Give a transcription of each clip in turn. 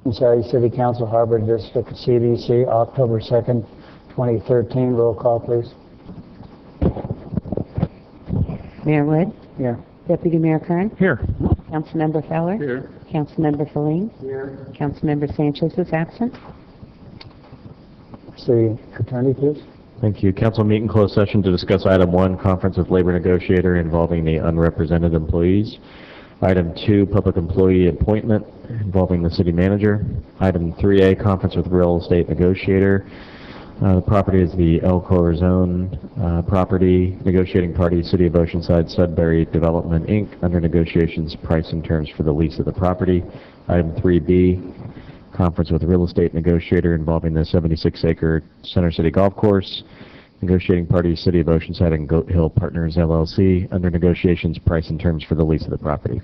Oceanside City Council Harbor District CDC, October 2nd, 2013. Roll call, please. Mayor Wood, Here. Deputy Mayor Kern, Here. Councilmember Feller, Here. Councilmember Feline, Here. Councilmember Sanchez is absent. City Attorney, please. Thank you. Council meet in closed session to discuss item 1, conference with labor negotiator involving the unrepresented employees. Item 2, public employee appointment involving the city manager. Item 3A, conference with real estate negotiator. The property is the El Corazon property. Negotiating party, City of Oceanside, Sudbury Development, Inc. Under negotiations, price and terms for the lease of the property. Item 3B, conference with real estate negotiator involving the 76-acre Center City Golf Course. Negotiating party, City of Oceanside and Goat Hill Partners, LLC. Under negotiations, price and terms for the lease of the property.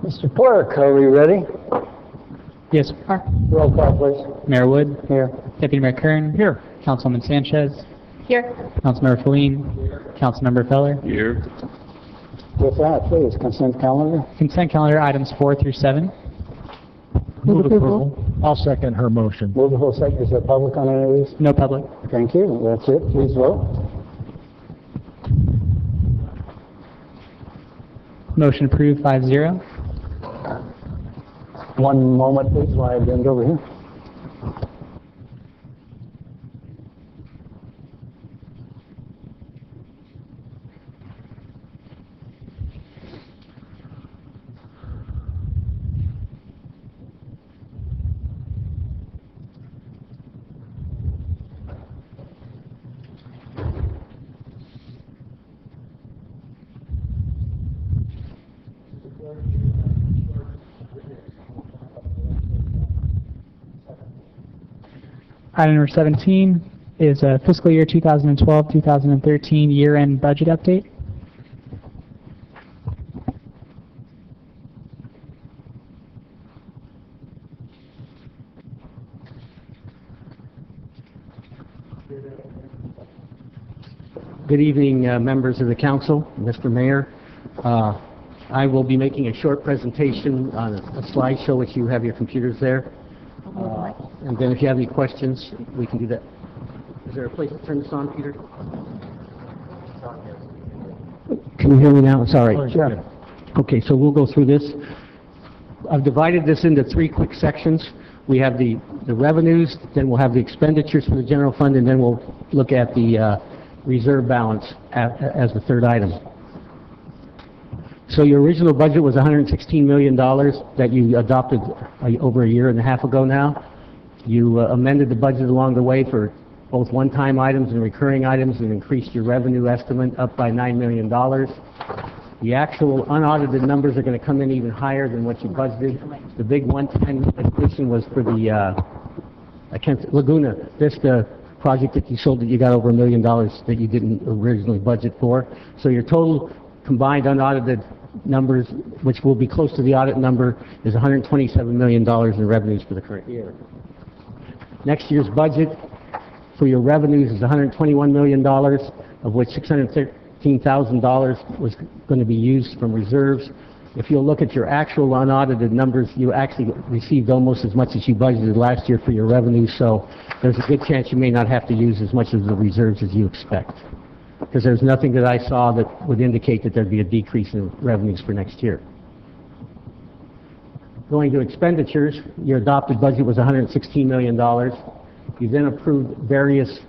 Mr. Clerk, are we ready? Yes, sir. Roll call, please. Mayor Wood. Here. Deputy Mayor Kern. Here. Councilwoman Sanchez. Here. Councilmember Feline. Councilmember Feller. Here. With that, please, consent calendar. Consent calendar items 4 through 7. Move approval. I'll second her motion. Move the whole second. Is there public on any of these? No public. Thank you. That's it. Please vote. Motion approved 5-0. One moment, please, while I bend over here. Item number 17 is a fiscal year 2012-2013 year-end budget update. Good evening, members of the council, Mr. Mayor. I will be making a short presentation on a slideshow, which you have your computers there. And then if you have any questions, we can do that. Is there a place to turn this on, Peter? Can you hear me now? Sorry. Sure. Okay, so we'll go through this. I've divided this into 3 quick sections. We have the revenues, then we'll have the expenditures for the general fund, and then we'll look at the reserve balance as the third item. So your original budget was $116 million that you adopted over a year and a half ago now. You amended the budget along the way for both one-time items and recurring items and increased your revenue estimate up by $9 million. The actual unaudited numbers are going to come in even higher than what you budgeted. The big one-time addition was for the Laguna Vista project that you sold that you got over $1 million that you didn't originally budget for. So your total combined unaudited numbers, which will be close to the audit number, is $127 million in revenues for the current year. Next year's budget for your revenues is $121 million, of which $613,000 was going to be used from reserves. If you'll look at your actual unaudited numbers, you actually received almost as much as you budgeted last year for your revenues, so there's a good chance you may not have to use as much of the reserves as you expect, because there's nothing that I saw that would indicate that there'd be a decrease in revenues for next year. Going to expenditures, your adopted budget was $116 million. You then approved various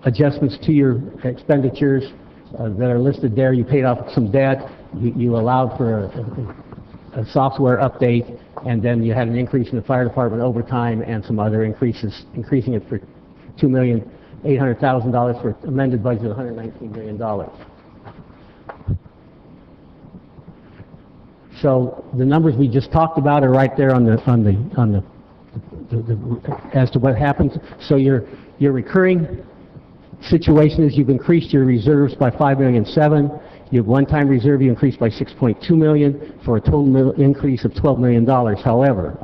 adjustments to your expenditures that are listed there. You paid off some debt, you allowed for a software update, and then you had an increase in the fire department overtime and some other increases, increasing it for $2,800,000 for amended budget of $119 million. So the numbers we just talked about are right there on the as to what happens. So your recurring situation is you've increased your reserves by $5.7 million. Your one-time reserve you increased by $6.2 million for a total increase of $12 million. However,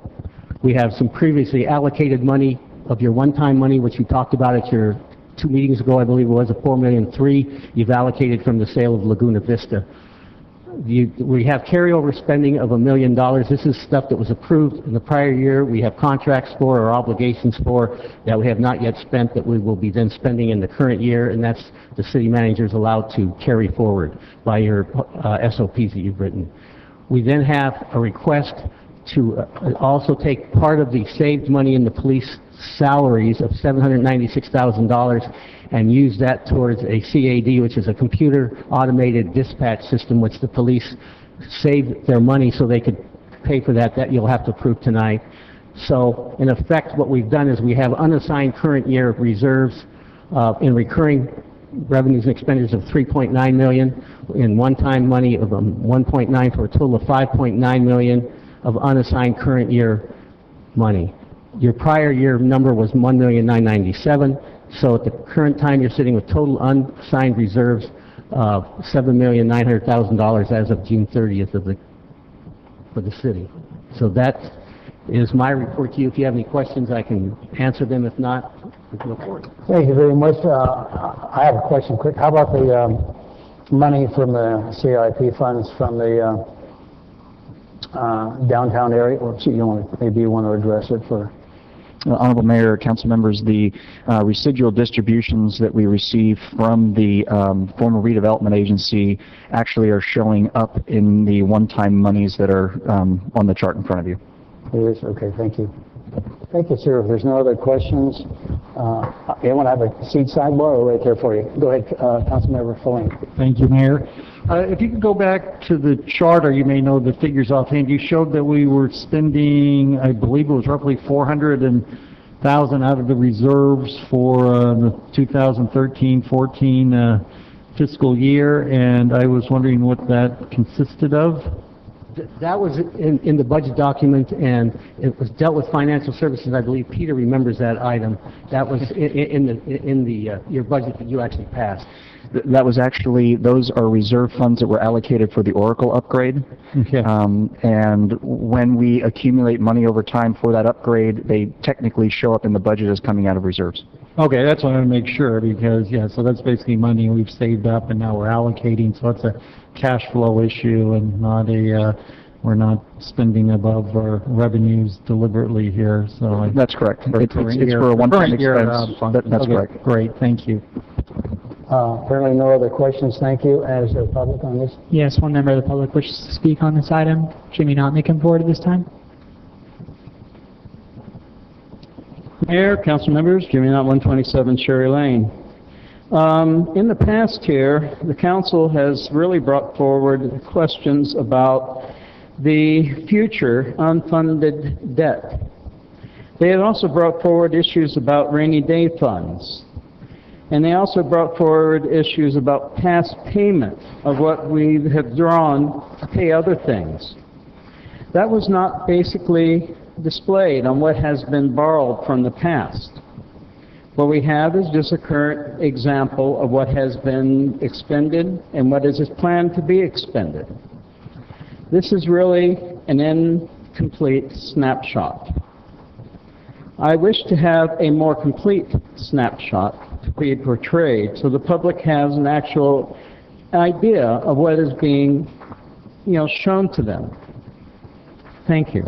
we have some previously allocated money of your one-time money, which you talked about at your 2 meetings ago, I believe it was, a $4.3 million you've allocated from the sale of Laguna Vista. We have carryover spending of $1 million. This is stuff that was approved in the prior year. We have contracts for or obligations for that we have not yet spent that we will be then spending in the current year, and that's the city manager is allowed to carry forward by your SOPs that you've written. We then have a request to also take part of the saved money in the police salaries of $796,000 and use that towards a CAD, which is a computer automated dispatch system, which the police saved their money so they could pay for that. That you'll have to approve tonight. So in effect, what we've done is we have unassigned current year reserves in recurring revenues and expenditures of $3.9 million, in one-time money of $1.9 million, for a total of $5.9 million of unassigned current year money. Your prior year number was $1,997,000, so at the current time you're sitting with total unassigned reserves of $7,900,000 as of June 30th of the for the city. So that is my report to you. If you have any questions, I can answer them. If not, we can go forward. Thank you very much. I have a question quick. How about the money from the CIP funds from the downtown area? Or maybe you want to address it for... Honorable Mayor, council members, the residual distributions that we receive from the former redevelopment agency actually are showing up in the one-time monies that are on the chart in front of you. It is? Okay, thank you. Thank you, sir. If there's no other questions, anyone have a seat sidebar or right there for you? Go ahead, Councilmember Filling. Thank you, Mayor. If you could go back to the chart, or you may know the figures offhand, you showed that we were spending, I believe it was roughly $400,000 out of the reserves for the 2013-14 fiscal year, and I was wondering what that consisted of. That was in the budget document, and it was dealt with financial services. I believe Peter remembers that item. That was in your budget that you actually passed. That was actually, those are reserve funds that were allocated for the Oracle upgrade. Okay. And when we accumulate money over time for that upgrade, they technically show up in the budget as coming out of reserves. Okay, that's what I want to make sure, because, yeah, so that's basically money we've saved up and now we're allocating, so it's a cash flow issue and not a, we're not spending above our revenues deliberately here, so. That's correct. It's for a current one-time year, expense. That's okay, correct. Great, thank you. Apparently no other questions. Thank you. As the public on this? Yes, one member of the public wishes to speak on this item. Jimmy Knott, come forward at this time. Mayor, council members, Jimmy Knott, 127 Cherry Lane. In the past here, the council has really brought forward questions about the future unfunded debt. They have also brought forward issues about rainy day funds. And they also brought forward issues about past payment of what we have drawn to pay other things. That was not basically displayed on what has been borrowed from the past. What we have is just a current example of what has been expended and what is planned to be expended. This is really an incomplete snapshot. I wish to have a more complete snapshot to be portrayed so the public has an actual idea of what is being, shown to them. Thank you.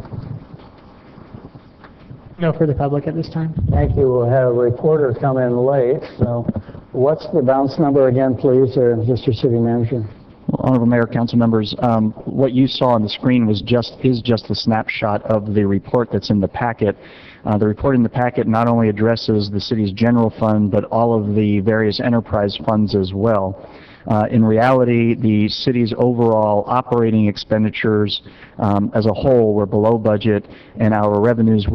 No further public at this time. Thank you. We'll have a reporter come in late. So what's the bounce number again, please, Mr. City Manager? Well, Honorable Mayor, council members, what you saw on the screen is just a snapshot of the report that's in the packet. The report in the packet not only addresses the city's general fund, but all of the various enterprise funds as well. In reality, the city's overall operating expenditures as a whole were below budget, and our revenues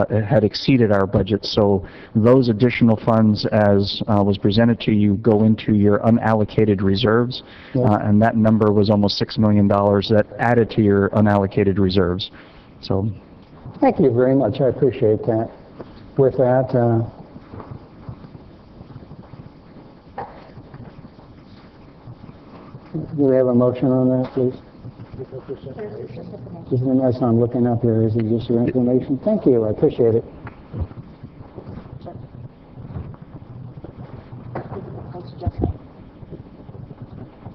had exceeded our budget. So those additional funds, as was presented to you, go into your unallocated reserves, and that number was almost $6 million that added to your unallocated reserves. So. Thank you very much. I appreciate that. With that, do we have a motion on that, please? That's what I'm looking up here. Is it just your information? Thank you. I appreciate it.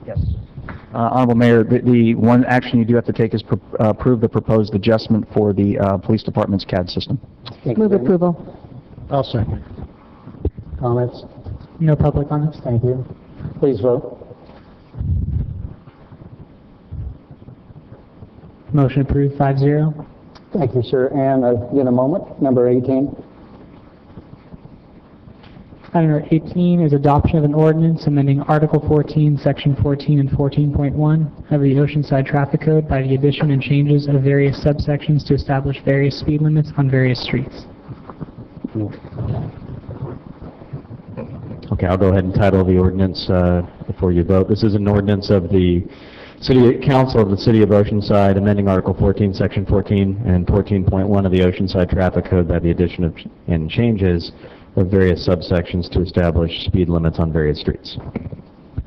Yes. Honorable Mayor, the one action you do have to take is approve the proposed adjustment for the police department's CAD system. Move approval. I'll second. Comments? No public on this. Thank you. Please vote. Motion approved 5-0. Thank you, sir. And in a moment, number 18. Item number 18 is adoption of an ordinance amending Article 14, Section 14 and 14.1 of the Oceanside Traffic Code by the addition and changes of various subsections to establish various speed limits on various streets. Okay, I'll go ahead and title the ordinance before you vote. This is an ordinance of the City Council of the City of Oceanside amending Article 14, Section 14 and 14.1 of the Oceanside Traffic Code by the addition of and changes of various subsections to establish speed limits on various streets.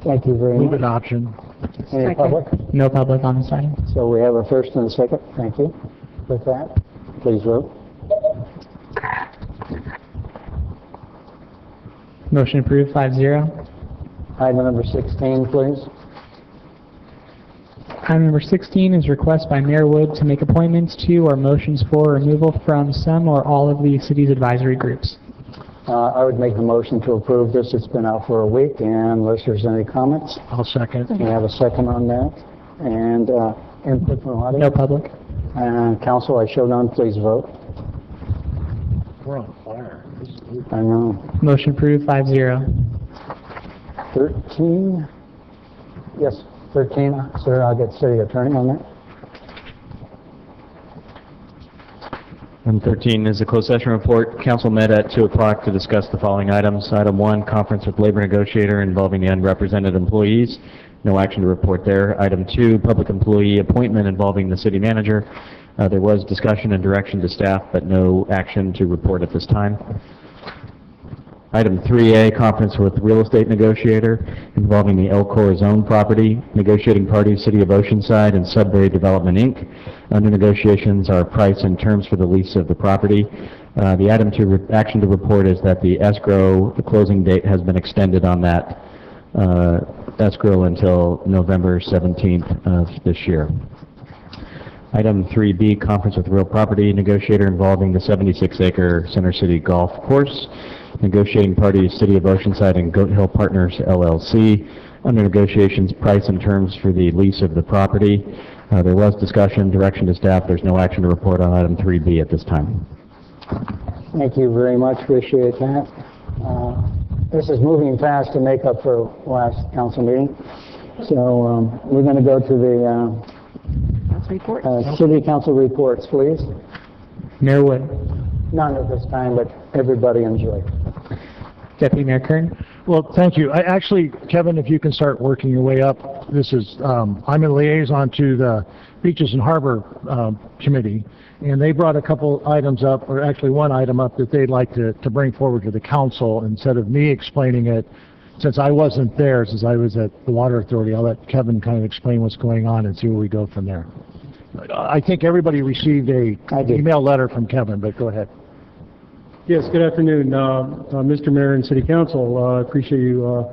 Thank you very much. Move adoption. Any public? No public on this item. So we have a first and a second. Thank you. With that, please vote. Motion approved, 5-0. Item number 16, please. Item number 16 is request by Mayor Wood to make appointments to or motions for removal from some or all of the city's advisory groups. I would make the motion to approve this. It's been out for a week, and unless there's any comments, I'll second. we have a second on that. And input from the audience? No public. Council, I show none. Please vote. We're on fire. I know. Motion approved, 5-0. 13? Yes, 13. Sir, I'll get city attorney on that. Item 13 is a closed session report. Council met at 2 o'clock to discuss the following items. Item 1, conference with labor negotiator involving the unrepresented employees. No action to report there. Item 2, public employee appointment involving the city manager. There was discussion and direction to staff, but no action to report at this time. Item 3A, conference with real estate negotiator involving the El zone property. Negotiating parties, City of Oceanside and Sudbury Development, Inc. Under negotiations are price and terms for the lease of the property. The item to action to report is that the escrow, the closing date has been extended on that escrow until November 17th of this year. Item 3B, conference with real property negotiator involving the 76-acre Center City Golf Course. Negotiating parties, City of Oceanside and Goat Hill Partners, LLC. Under negotiations, price and terms for the lease of the property. There was discussion, direction to staff. There's no action to report on item 3B at this time. Thank you very much. Appreciate that. This is moving fast to make up for last council meeting. So we're going to go to the city council reports, please. Mayor Wood. None at this time, but everybody enjoy. Deputy Mayor Kern. Well, thank you. Actually, Kevin, if you can start working your way up, this is, I'm a liaison to the Beaches and Harbor Committee, and they brought a couple items up, or actually one item up that they'd like to bring forward to the council instead of me explaining it. Since I wasn't there, since I was at the Water Authority, I'll let Kevin kind of explain what's going on and see where we go from there. I think everybody received an email letter from Kevin, but go ahead. Yes, good afternoon, Mr. Mayor and City Council. I appreciate you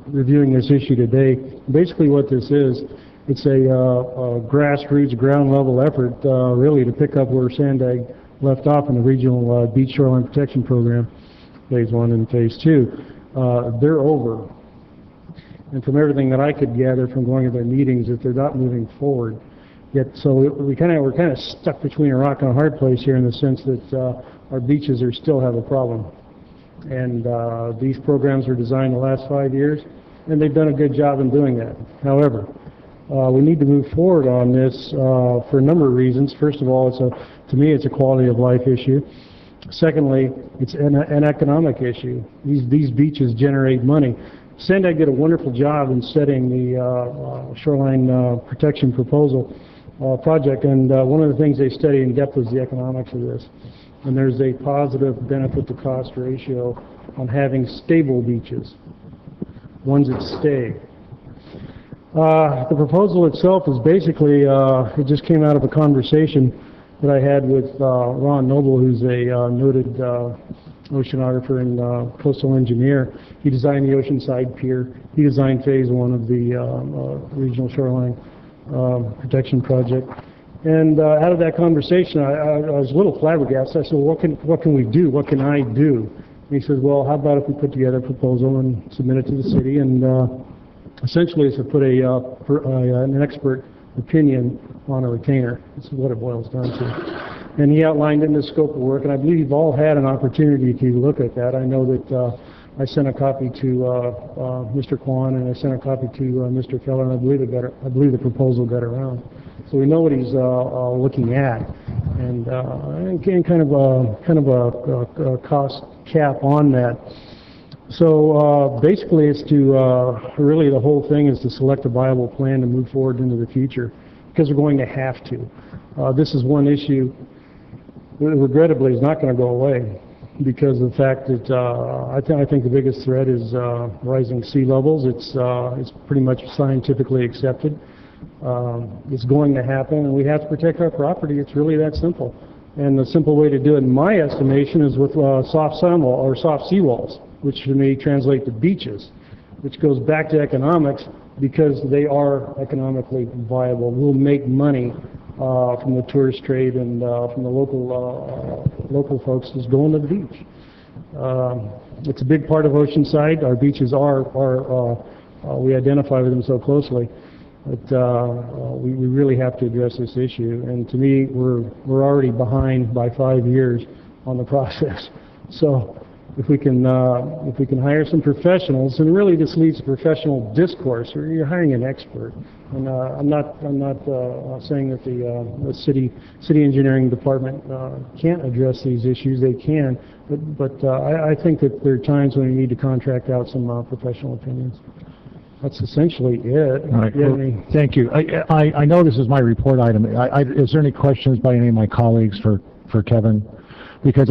reviewing this issue today. Basically what this is, it's a grassroots, ground level effort really to pick up where Sandag left off in the Regional Beach Shoreline Protection Program, Phase 1 and Phase 2. They're over. And from everything that I could gather from going to their meetings, that they're not moving forward. Yet, so we're kind of stuck between a rock and a hard place here in the sense that our beaches still have a problem. And these programs were designed the last 5 years, and they've done a good job in doing that. However, we need to move forward on this for a number of reasons. First of all, to me, it's a quality of life issue. Secondly, it's an economic issue. These beaches generate money. Sandag did a wonderful job in setting the shoreline protection proposal project, and one of the things they studied in depth was the economics of this. And there's a positive benefit to cost ratio on having stable beaches, ones that stay. The proposal itself is basically, it just came out of a conversation that I had with Ron Noble, who's a noted oceanographer and coastal engineer. He designed the Oceanside Pier. He designed Phase 1 of the Regional Shoreline Protection Project. And out of that conversation, I was a little flabbergasted. I said, well, what can we do? What can I do? And he says, well, how about if we put together a proposal and submit it to the city? And essentially it's to put an expert opinion on a retainer. This is what it boils down to. And he outlined it in the scope of work, and I believe you've all had an opportunity to look at that. I know that I sent a copy to Mr. Kwan, and I sent a copy to Mr. Keller, and I believe the proposal got around. So we know what he's looking at, and again, kind of a cost cap on that. So basically, it's to really the whole thing is to select a viable plan to move forward into the future, because we're going to have to. This is one issue. Regrettably, is not going to go away. because of the fact that I think the biggest threat is rising sea levels. It's pretty much scientifically accepted. It's going to happen, and we have to protect our property. It's really that simple. And the simple way to do it, in my estimation, is with soft seawalls, which to me translate to beaches, which goes back to economics because they are economically viable. We'll make money from the tourist trade and from the local folks just going to the beach. It's a big part of Oceanside. Our beaches we identify with them so closely. But we really have to address this issue. And to me, we're already behind by 5 years on the process. So if we can hire some professionals, and really this leads to professional discourse, or you're hiring an expert. And I'm not saying that the city engineering department can't address these issues. They can, but I think that there are times when we need to contract out some professional opinions. That's essentially it. All right. Well, thank you. I know this is my report item. Is there any questions by any of my colleagues for Kevin? Because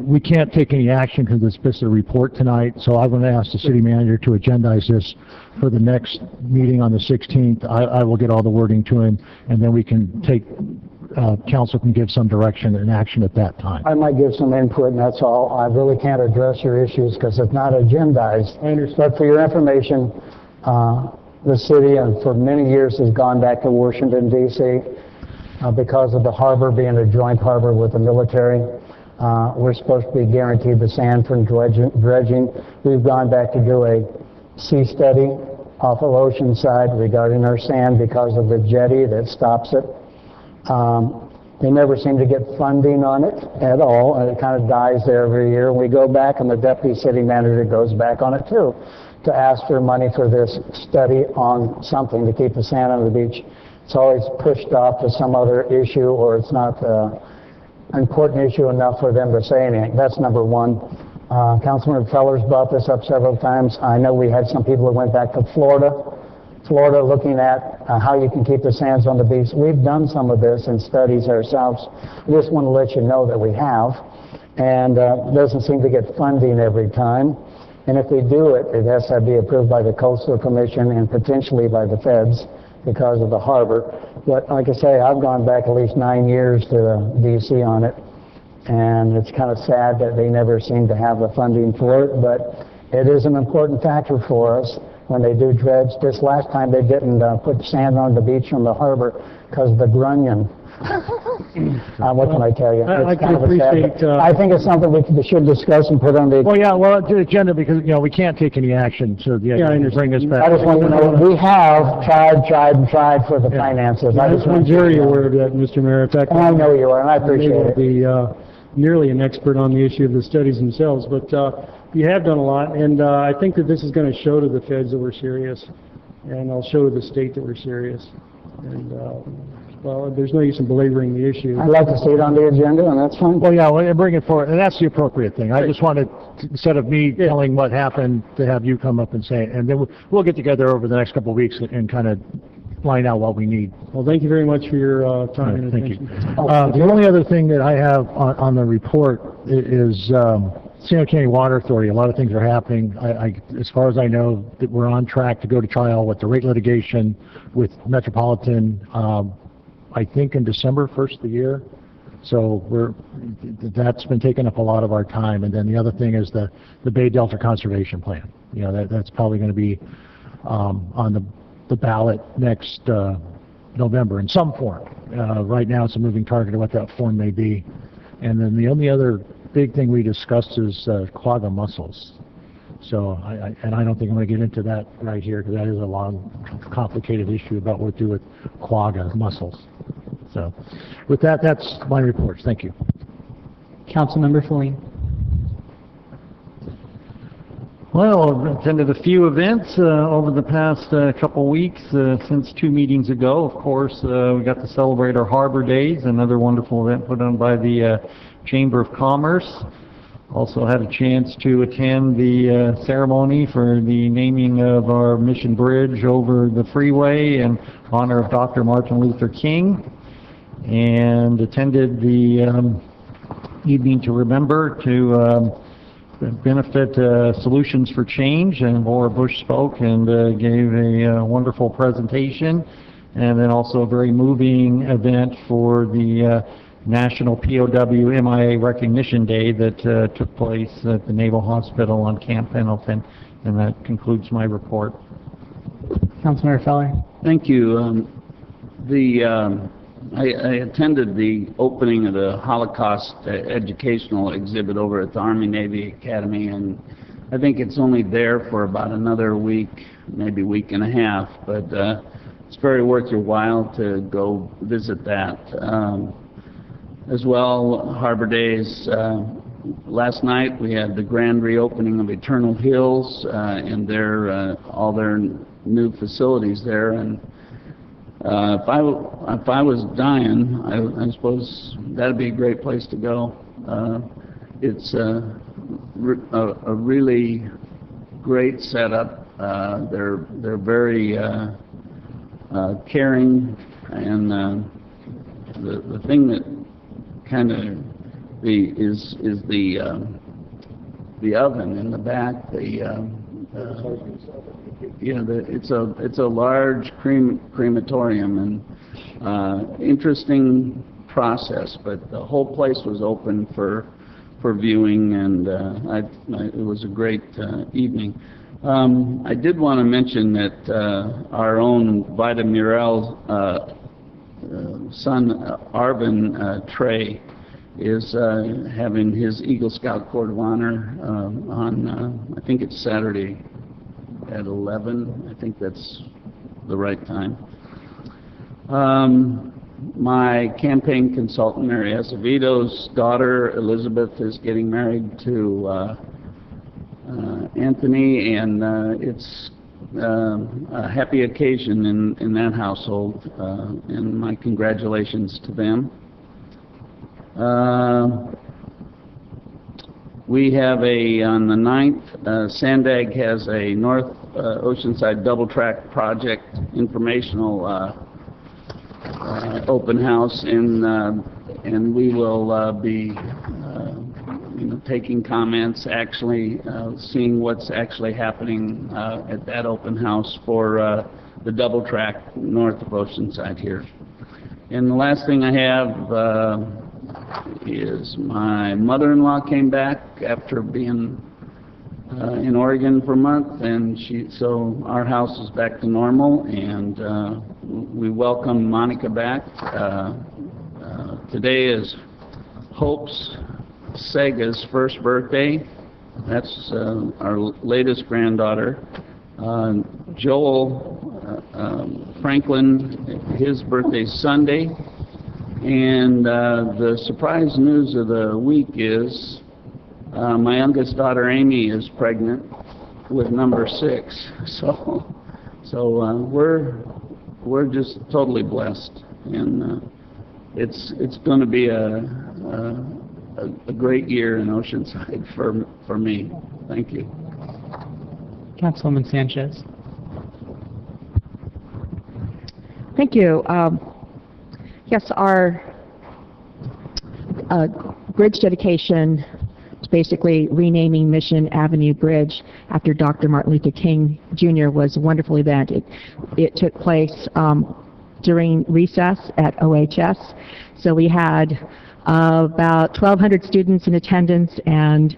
we can't take any action because it's just a report tonight, so I'm going to ask the city manager to agendize this for the next meeting on the 16th. I will get all the wording to him, and then we can council can give some direction and action at that time. I might give some input, and that's all. I really can't address your issues because it's not agendized. I understand. But for your information, the city, and for many years, has gone back to Washington, D.C. Because of the harbor being a joint harbor with the military. We're supposed to be guaranteed the sand from dredging. We've gone back to do a sea study off of Oceanside regarding our sand because of the jetty that stops it. They never seem to get funding on it at all, and it kind of dies there every year. And we go back, and the deputy city manager goes back on it too, to ask for money for this study on something to keep the sand on the beach. It's always pushed off to some other issue, or it's not important issue enough for them to say anything. That's number one. Councilman Feller's brought this up several times. I know we had some people that went back to Florida looking at how you can keep the sands on the beach. We've done some of this in studies ourselves. We just want to let you know that we have, and it doesn't seem to get funding every time. And if we do it, it has to be approved by the Coastal Commission and potentially by the feds because of the harbor. But like I say, I've gone back at least 9 years to DC on it, and it's kind of sad that they never seem to have the funding for it, but it is an important factor for us when they do dredge. This last time they didn't put sand on the beach from the harbor because of the grunion. What can I tell you? I It's can kind of a sad- appreciate, I think it's something we should discuss and put on the... Well, yeah, well, the agenda, because, we can't take any action, so, Yeah, I understand. bring us back. I just want to know, we have tried for the finances. I just I'm want you very to know. aware of that, Mr. Mayor. In fact, And I know you are, and I appreciate it. may not be nearly an expert on the issue of the studies themselves, but you have done a lot, and I think that this is going to show to the feds that we're serious, and I'll show to the state that we're serious. And, well, there's no use in belaboring the issue. I'd like to see it on the agenda, and that's fine. Well, yeah, well, bring it forward, and that's the appropriate thing. I just wanted, instead of me telling what happened, to have you come up and say it, and then we'll get together over the next couple of weeks and kind of line out what we need. Well, thank you very much for your time and Thank you. attention. The only other thing that I have on the report is San Diego County Water Authority. A lot of things are happening. As far as I know, that we're on track to go to trial with the rate litigation with Metropolitan, I think in December, first of the year. So that's been taking up a lot of our time. And then the other thing is the Bay Delta Conservation Plan. That's probably going to be on the ballot next November in some form. Right now it's a moving target of what that form may be. And then the only other big thing we discussed is quagga mussels. So I don't think I'm going to get into that right here because that is a long, complicated issue about what to do with quagga mussels. So with that, that's my reports. Thank you. Councilmember Feline. Well, I've attended a few events over the past couple weeks since 2 meetings ago. Of course, we got to celebrate our Harbor Days, another wonderful event put on by the Chamber of Commerce. Also had a chance to attend the ceremony for the naming of our Mission Bridge over the freeway in honor of Dr. Martin Luther King, and attended the evening to remember to benefit Solutions for Change, and Laura Bush spoke and gave a wonderful presentation, and then also a very moving event for the National POW MIA Recognition Day that took place at the Naval Hospital on Camp Pendleton. And that concludes my report. Councilmember Feller. Thank you. I attended the opening of the Holocaust educational exhibit over at the Army-Navy Academy, and I think it's only there for about another week, maybe week and a half, but it's very worth your while to go visit that. As well, Harbor Days, last night we had the grand reopening of Eternal Hills and all their new facilities there, and if I was dying, I suppose that'd be a great place to go. It's a really great setup. They're very caring, and the thing that kind of is the oven in the back. It's a large crematorium, and interesting process. But the whole place was open for viewing, and it was a great evening. I did want to mention that our own Vida Murrell's son, Arvin Trey, is having his Eagle Scout Court of Honor on, I think it's Saturday at 11. I think that's the right time. My campaign consultant, Mary Acevedo's daughter, Elizabeth, is getting married to Anthony, and it's a happy occasion in that household, and my congratulations to them. We have on the 9th, Sandag has a North Oceanside double track project informational open house, and we will be taking comments, actually seeing what's actually happening at that open house for the double track north of Oceanside here. And the last thing I have is my mother-in-law came back after being in Oregon for a month, and so our house is back to normal, and we welcome Monica back. Today is Hope's Sega's first birthday. That's our latest granddaughter. Joel Franklin, his birthday's Sunday. And the surprise news of the week is my youngest daughter Amy is pregnant with number 6. So we're just totally blessed, and it's going to be a great year in Oceanside for me. Thank you. Councilwoman Sanchez. Thank you. Yes, our bridge dedication is basically renaming Mission Avenue Bridge after Dr. Martin Luther King Jr. was a wonderful event. It took place during recess at OHS. So we had about 1,200 students in attendance, and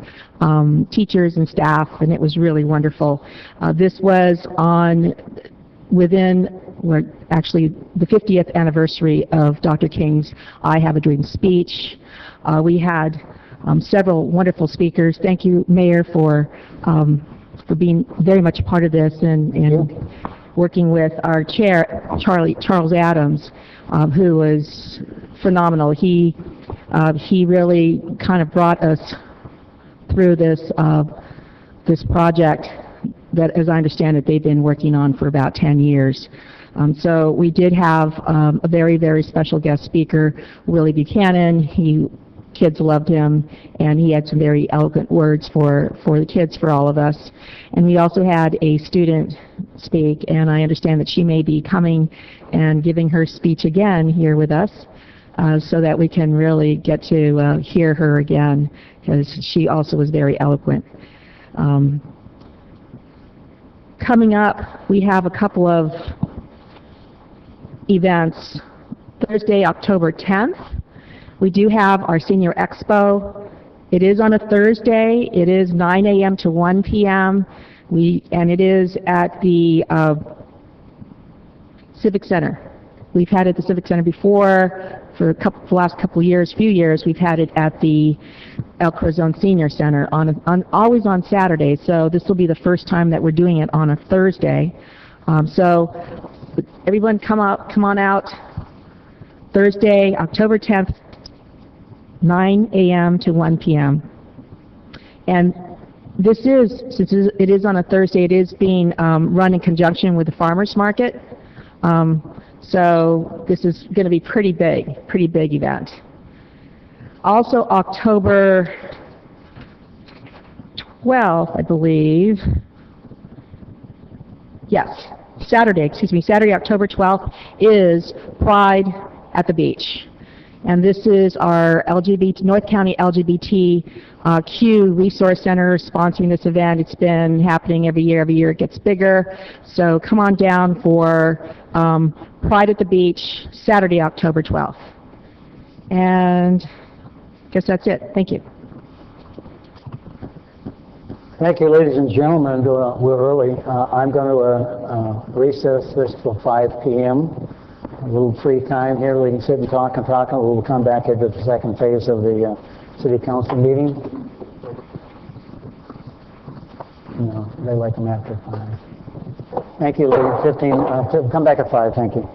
teachers and staff, and it was really wonderful. This was actually the 50th anniversary of Dr. King's I Have a Dream speech. We had several wonderful speakers. Thank you, Mayor, for being very much a part of this, and working with our chair, Charles Adams, who was phenomenal. He really kind of brought us through this project that, as I understand it, they've been working on for about 10 years. So we did have a very, very special guest speaker, Willie Buchanan. Kids loved him, and he had some very eloquent words for the kids, for all of us. And we also had a student speak, and I understand that she may be coming and giving her speech again here with us. so that we can really get to hear her again, because she also was very eloquent. Coming up, we have a couple of events. Thursday, October 10th, we do have our Senior Expo. It is on a Thursday. It is 9 a.m. to 1 p.m. And it is at the Civic Center. We've had it at the Civic Center before. For the last few years, we've had it at the El Corazon Senior Center always on Saturday. So this will be the first time that we're doing it on a Thursday. So everyone come on out. Thursday, October 10th, 9 a.m. to 1 p.m. And this is, since it is on a Thursday, it is being run in conjunction with the farmers market. So this is going to be pretty big event. Also, October 12th, I believe. Yes, Saturday, October 12th is Pride at the Beach. And this is our North County LGBTQ Resource Center sponsoring this event. It's been happening every year it gets bigger. So come on down for Pride at the Beach, Saturday, October 12th. And I guess that's it. Thank you. Thank you, ladies and gentlemen. We're early. I'm going to recess this till 5 p.m. A little free time here. We can sit and talk. We'll come back into the second phase of the City Council meeting. No, they like them after 5. Thank you, ladies. Come back at 5. Thank you.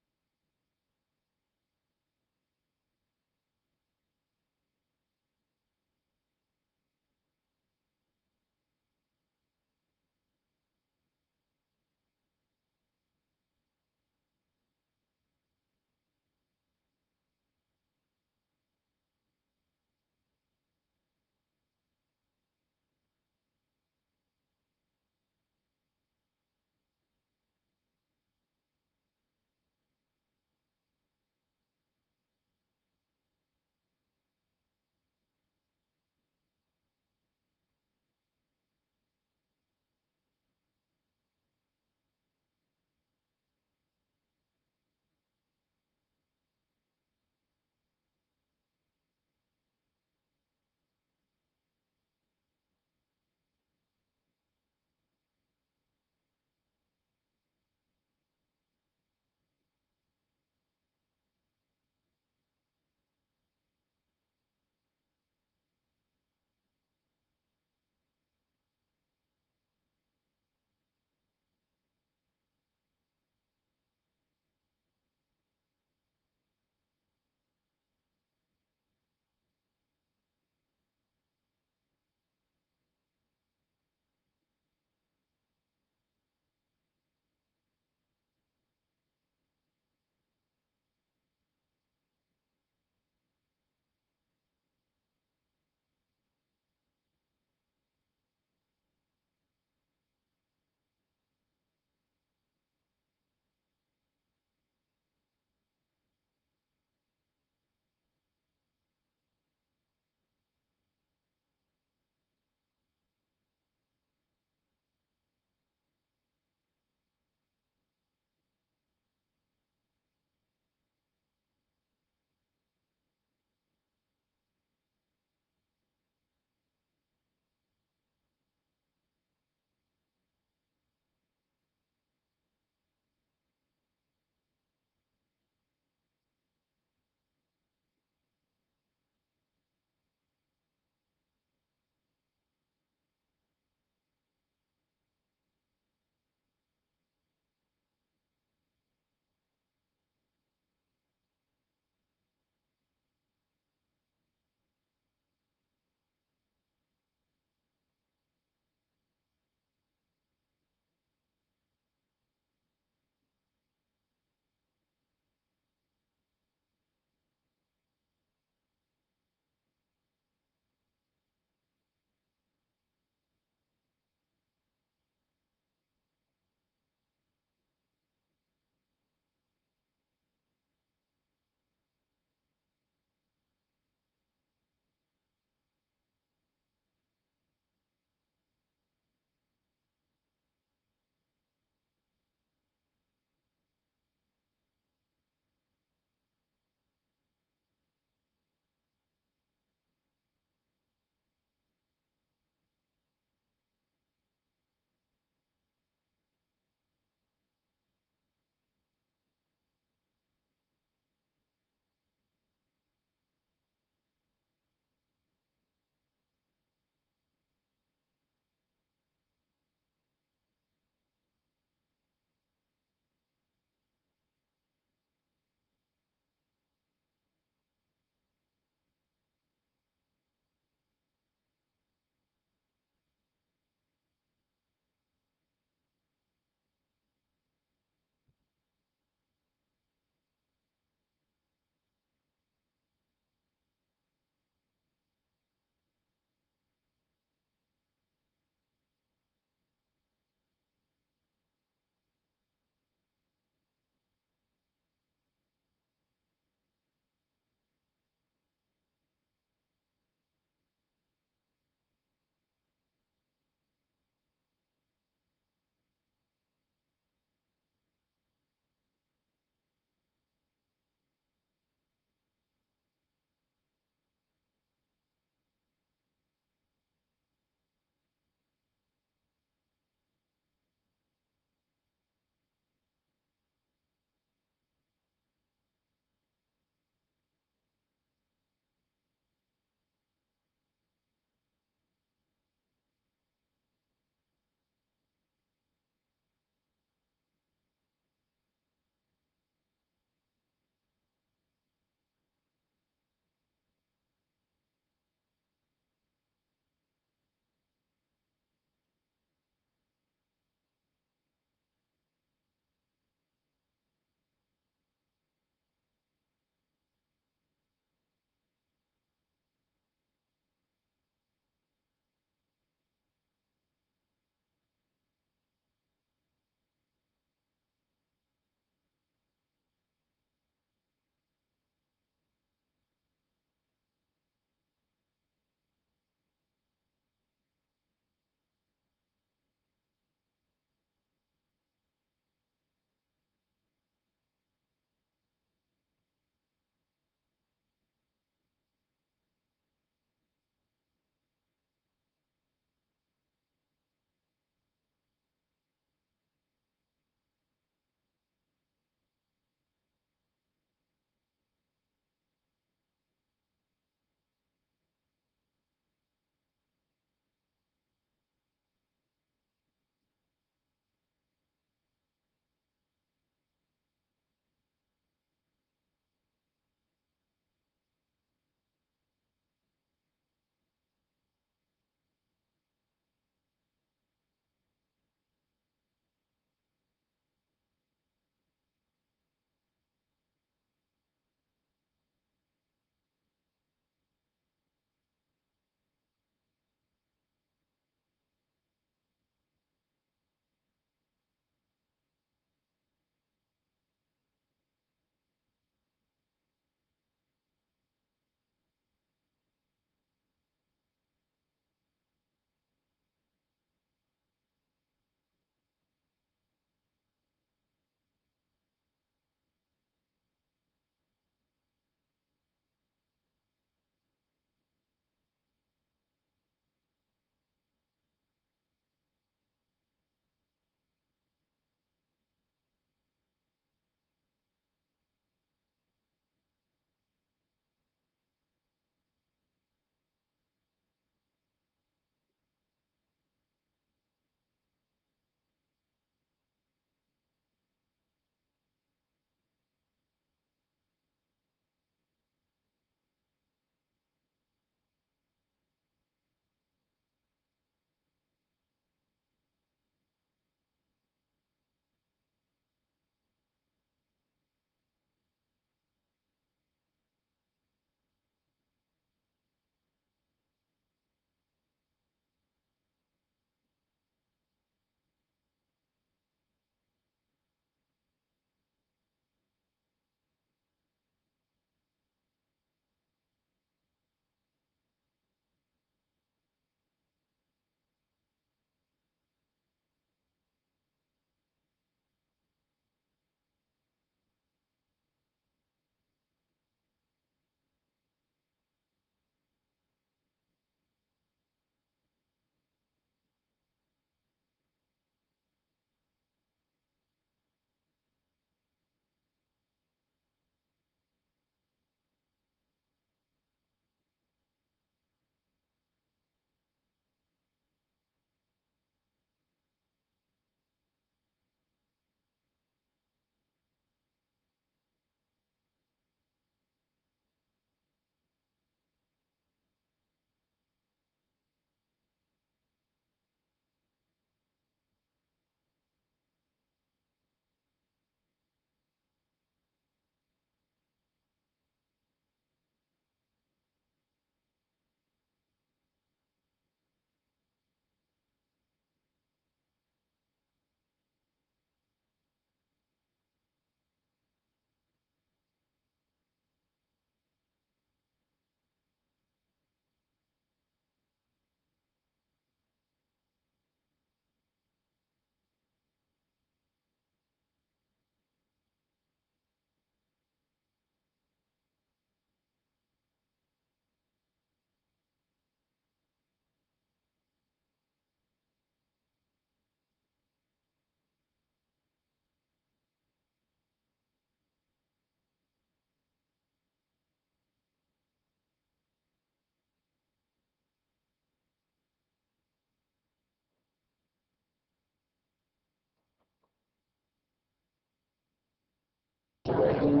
Good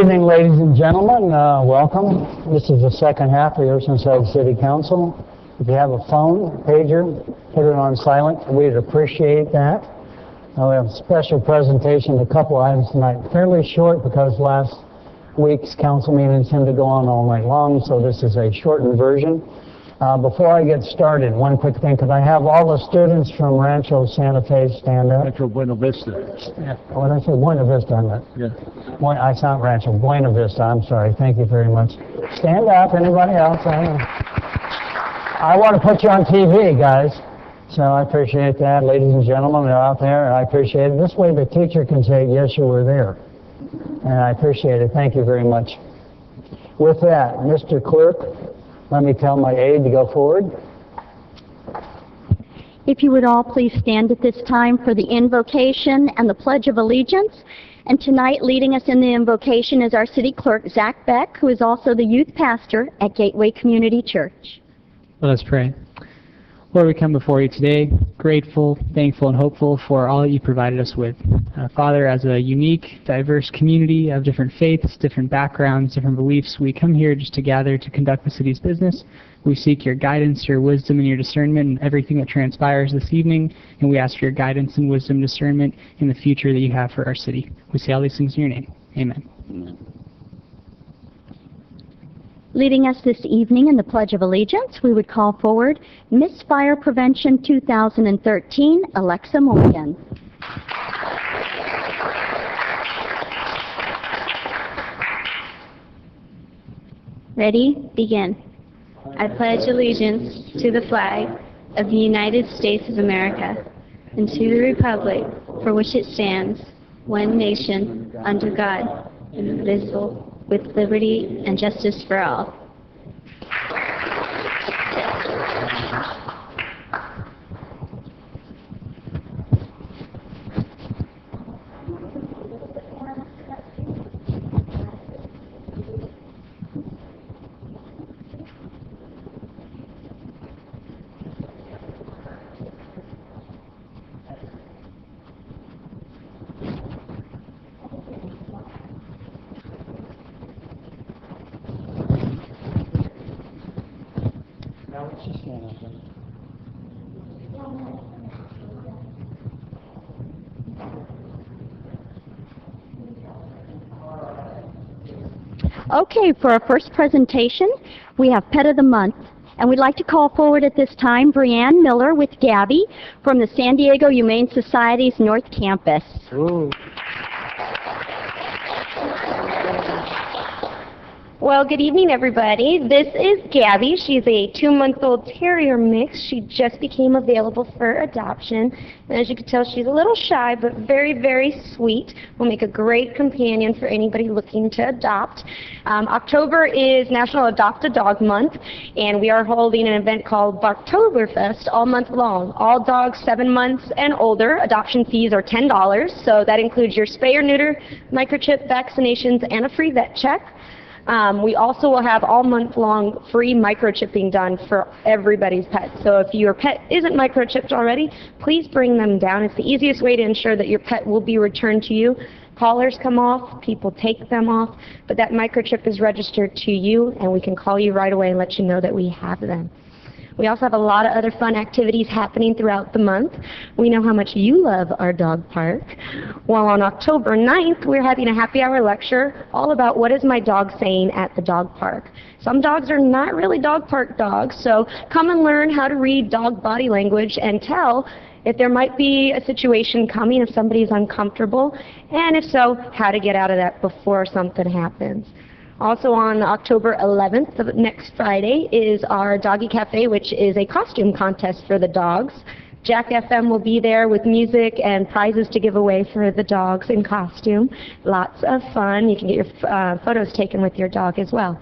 evening, ladies and gentlemen. Welcome. This is the second half of the Oceanside City Council. If you have a phone, pager, put it on silent. We'd appreciate that. We have a special presentation, a couple items tonight. Fairly short because last week's council meetings tend to go on all night long, so this is a shortened version. Before I get started, one quick thing. Could I have all the students from Rancho Santa Fe stand up? Metro Buena Vista. What did I say? Buena Vista, I meant. Yeah. I sound Rancho. Buena Vista, I'm sorry. Thank you very much. Stand up. Anybody else? I want to put you on TV, guys. So I appreciate that. Ladies and gentlemen, they're out there. I appreciate it. This way the teacher can say, yes, you were there. And I appreciate it. Thank you very much. With that, Mr. Clerk, let me tell my aide to go forward. If you would all please stand at this time for the invocation and the Pledge of Allegiance. And tonight, leading us in the invocation is our city clerk, Zach Beck, who is also the youth pastor at Gateway Community Church. Let us pray. Lord, we come before you today, grateful, thankful, and hopeful for all that you provided us with. Father, as a unique, diverse community of different faiths, different backgrounds, different beliefs, we come here just to gather to conduct the city's business. We seek your guidance, your wisdom, and your discernment in everything that transpires this evening, and we ask for your guidance and wisdom and discernment in the future that you have for our city. We say all these things in your name. Amen. Amen. Leading us this evening in the Pledge of Allegiance, we would call forward Miss Fire Prevention 2013, Alexa Morgan. Ready? Begin. I pledge allegiance to the flag of the United States of America and to the republic for which it stands, one nation, under God, indivisible, with liberty and justice for all. Okay, for our first presentation, we have Pet of the Month. And we'd like to call forward at this time Brianne Miller with Gabby from the San Diego Humane Society's North Campus. Ooh. Well, good evening, everybody. This is Gabby. She's a 2-month-old terrier mix. She just became available for adoption. And as you can tell, she's a little shy, but very, very sweet. Will make a great companion for anybody looking to adopt. October is National Adopt a Dog Month, and we are holding an event called Barktoberfest all month long. All dogs 7 months and older, adoption fees are $10, so that includes your spay or neuter, microchip, vaccinations, and a free vet check. We also will have all month long free microchipping done for everybody's pet. So if your pet isn't microchipped already, please bring them down. It's the easiest way to ensure that your pet will be returned to you. Collars come off, people take them off, but that microchip is registered to you, and we can call you right away and let you know that we have them. We also have a lot of other fun activities happening throughout the month. We know how much you love our dog park. Well, on October 9th, we're having a happy hour lecture all about what is my dog saying at the dog park. Some dogs are not really dog park dogs, so come and learn how to read dog body language and tell if there might be a situation coming, if somebody's uncomfortable, and if so, how to get out of that before something happens. Also on October 11th, next Friday, is our Doggy Cafe, which is a costume contest for the dogs. Jack FM will be there with music and prizes to give away for the dogs in costume. Lots of fun. You can get your photos taken with your dog as well.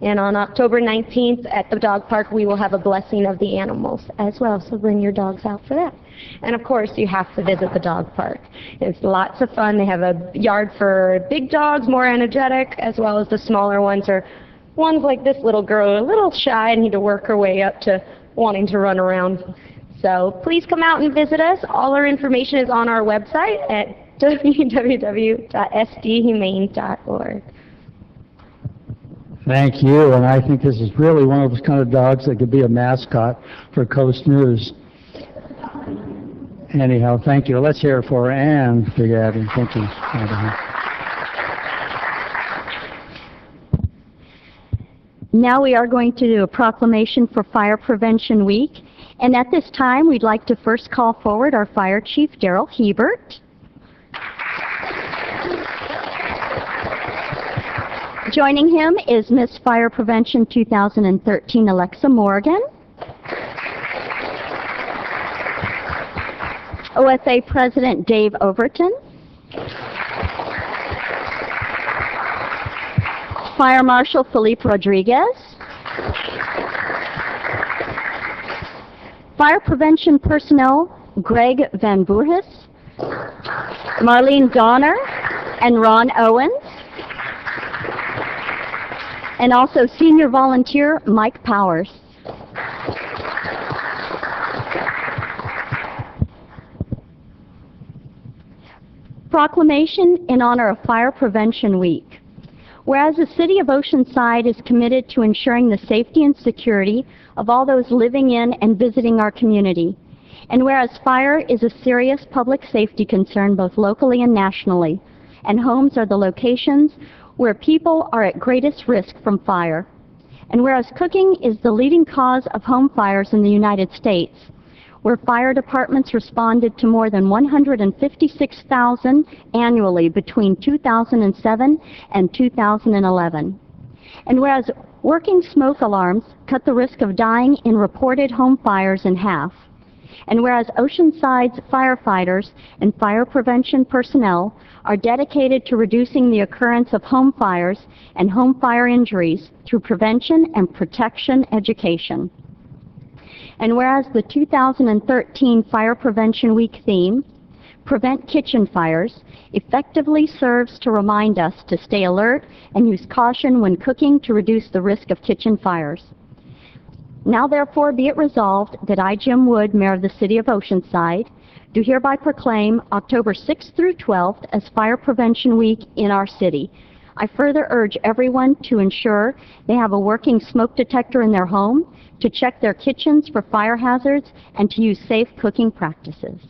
And on October 19th at the dog park, we will have a blessing of the animals as well, so bring your dogs out for that. And of course, you have to visit the dog park. It's lots of fun. They have a yard for big dogs, more energetic, as well as the smaller ones are ones like this little girl, a little shy and need to work her way up to wanting to run around. So please come out and visit us. All our information is on our website at www.sdhumane.org. Thank you, and I think this is really one of those kind of dogs that could be a mascot for Coast News. Anyhow, thank you. Let's hear it for Ann Big Abby. Thank you. Now we are going to do a proclamation for Fire Prevention Week. And at this time, we'd like to first call forward our Fire Chief, Daryl Hebert. Joining him is Miss Fire Prevention 2013, Alexa Morgan. OFA President Dave Overton. Fire Marshal Felipe Rodriguez. Fire Prevention Personnel Greg Van Voorhis. Marlene Donner and Ron Owens. And also Senior Volunteer Mike Powers. Proclamation in honor of Fire Prevention Week. Whereas the City of Oceanside is committed to ensuring the safety and security of all those living in and visiting our community, and whereas fire is a serious public safety concern both locally and nationally, and homes are the locations where people are at greatest risk from fire, and whereas cooking is the leading cause of home fires in the United States, where fire departments responded to more than 156,000 annually between 2007 and 2011. And whereas working smoke alarms cut the risk of dying in reported home fires in half, and whereas Oceanside's firefighters and fire prevention personnel are dedicated to reducing the occurrence of home fires and home fire injuries through prevention and protection education. And whereas the 2013 Fire Prevention Week theme, Prevent Kitchen Fires, effectively serves to remind us to stay alert and use caution when cooking to reduce the risk of kitchen fires. Now therefore be it resolved that I, Jim Wood, Mayor of the City of Oceanside, do hereby proclaim October 6th through 12th as Fire Prevention Week in our city. I further urge everyone to ensure they have a working smoke detector in their home, to check their kitchens for fire hazards, and to use safe cooking practices.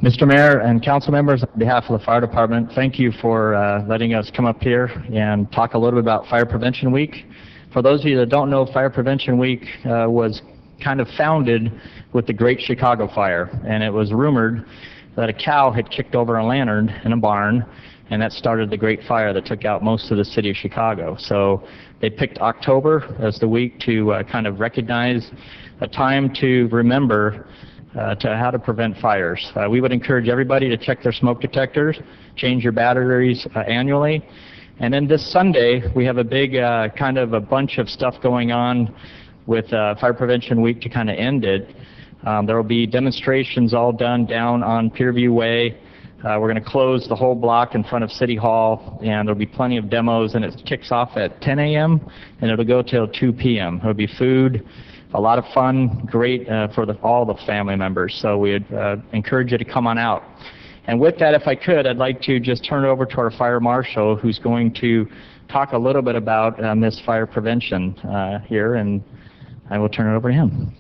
Mr. Mayor and council members, on behalf of the fire department, thank you for letting us come up here and talk a little bit about Fire Prevention Week. For those of you that don't know, Fire Prevention Week was kind of founded with the Great Chicago Fire, and it was rumored that a cow had kicked over a lantern in a barn, and that started the Great Fire that took out most of the city of Chicago. So they picked October as the week to kind of recognize a time to remember to how to prevent fires. We would encourage everybody to check their smoke detectors, change your batteries annually. And then this Sunday, we have a big kind of a bunch of stuff going on with Fire Prevention Week to kind of end it. There will be demonstrations all done down on Pierview Way. We're going to close the whole block in front of City Hall, and there'll be plenty of demos, and it kicks off at 10 a.m., and it'll go till 2 p.m. There'll be food, a lot of fun, great for all the family members, so we'd encourage you to come on out. And with that, if I could, I'd like to just turn it over to our fire marshal, who's going to talk a little bit about this fire prevention here, and I will turn it over to him.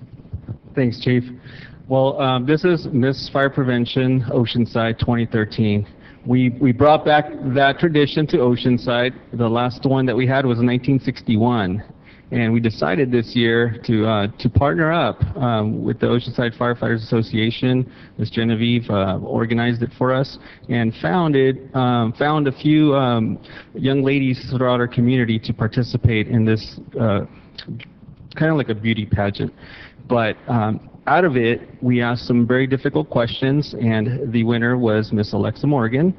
Thanks, Chief. Well, this is Miss Fire Prevention Oceanside 2013. We brought back that tradition to Oceanside. The last one that we had was in 1961. And we decided this year to partner up with the Oceanside Firefighters Association. Ms. Genevieve organized it for us and found a few young ladies throughout our community to participate in this kind of like a beauty pageant. But out of it, we asked some very difficult questions, and the winner was Miss Alexa Morgan.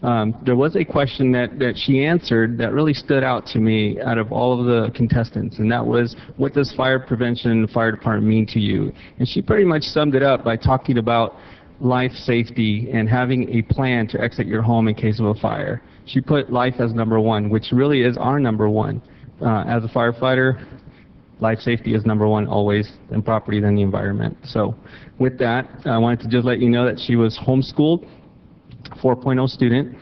There was a question that she answered that really stood out to me out of all of the contestants, and that was, what does fire prevention and fire department mean to you? And she pretty much summed it up by talking about life safety and having a plan to exit your home in case of a fire. She put life as number one, which really is our number one. As a firefighter, life safety is number one always, and property, then the environment. So with that, I wanted to just let you know that she was homeschooled, 4.0 student,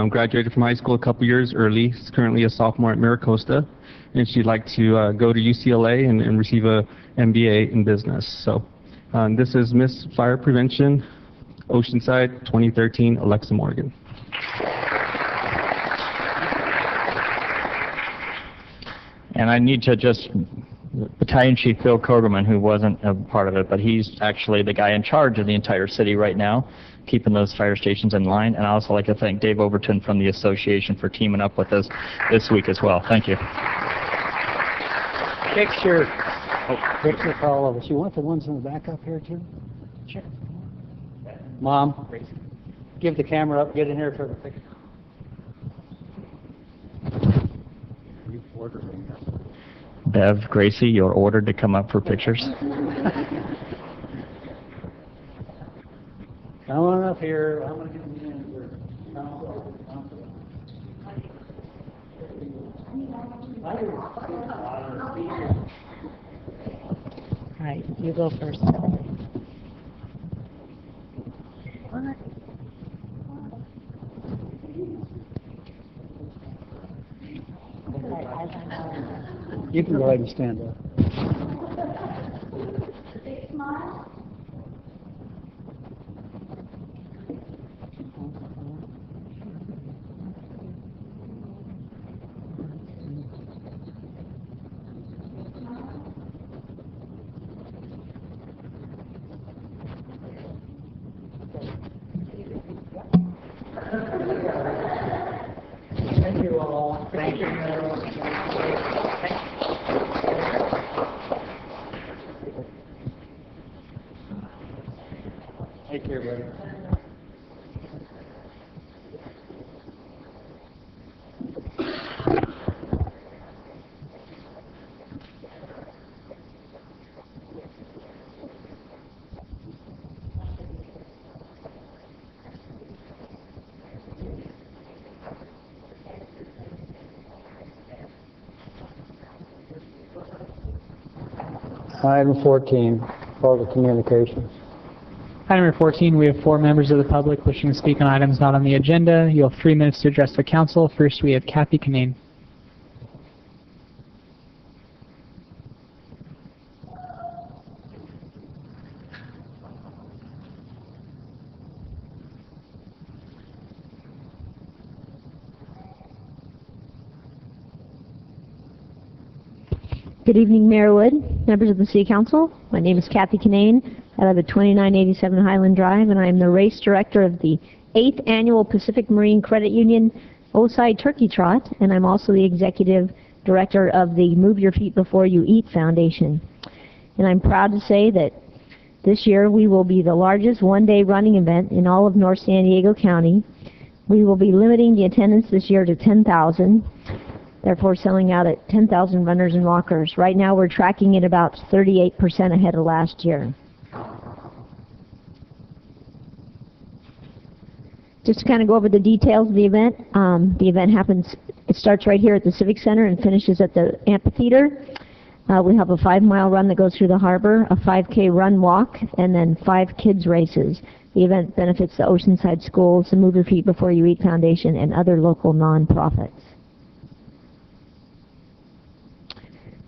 graduated from high school a couple years early. She's currently a sophomore at Miracosta, and she'd like to go to UCLA and receive a MBA in business. So this is Miss Fire Prevention, Oceanside, 2013, Alexa Morgan. And I need to just, Battalion Chief Bill Kogerman, who wasn't a part of it, but he's actually the guy in charge of the entire city right now, keeping those fire stations in line. And I'd also like to thank Dave Overton from the association for teaming up with us this week as well. Thank you. Picture for all of us. You want the ones in the back up here too? Sure. Mom, give the camera up, get in here for the picture. Bev, Gracie, you're ordered to come up for pictures. Come on up here. I'm going to get them in for All right, you go first. You can go ahead and stand up. Thank you all. Thank you. Take care, buddy. Item 14, public communications. Item number 14, we have 4 members of the public wishing to speak on items not on the agenda. You have 3 minutes to address the council. First, we have Kathy Kinane. Good evening, Mayor Wood, members of the City Council. My name is Kathy Kinane. I live at 2987 Highland Drive, and I am the race director of the 8th Annual Pacific Marine Credit Union Oceanside Turkey Trot, and I'm also the executive director of the Move Your Feet Before You Eat Foundation. And I'm proud to say that this year we will be the largest one-day running event in all of North San Diego County. We will be limiting the attendance this year to 10,000. Therefore selling out at 10,000 runners and walkers. Right now we're tracking at about 38% ahead of last year. Just to kind of go over the details of the event happens, it starts right here at the Civic Center and finishes at the amphitheater. We have a 5-mile run that goes through the harbor, a 5K run walk, and then 5 kids races. The event benefits the Oceanside Schools, the Move Your Feet Before You Eat Foundation, and other local nonprofits.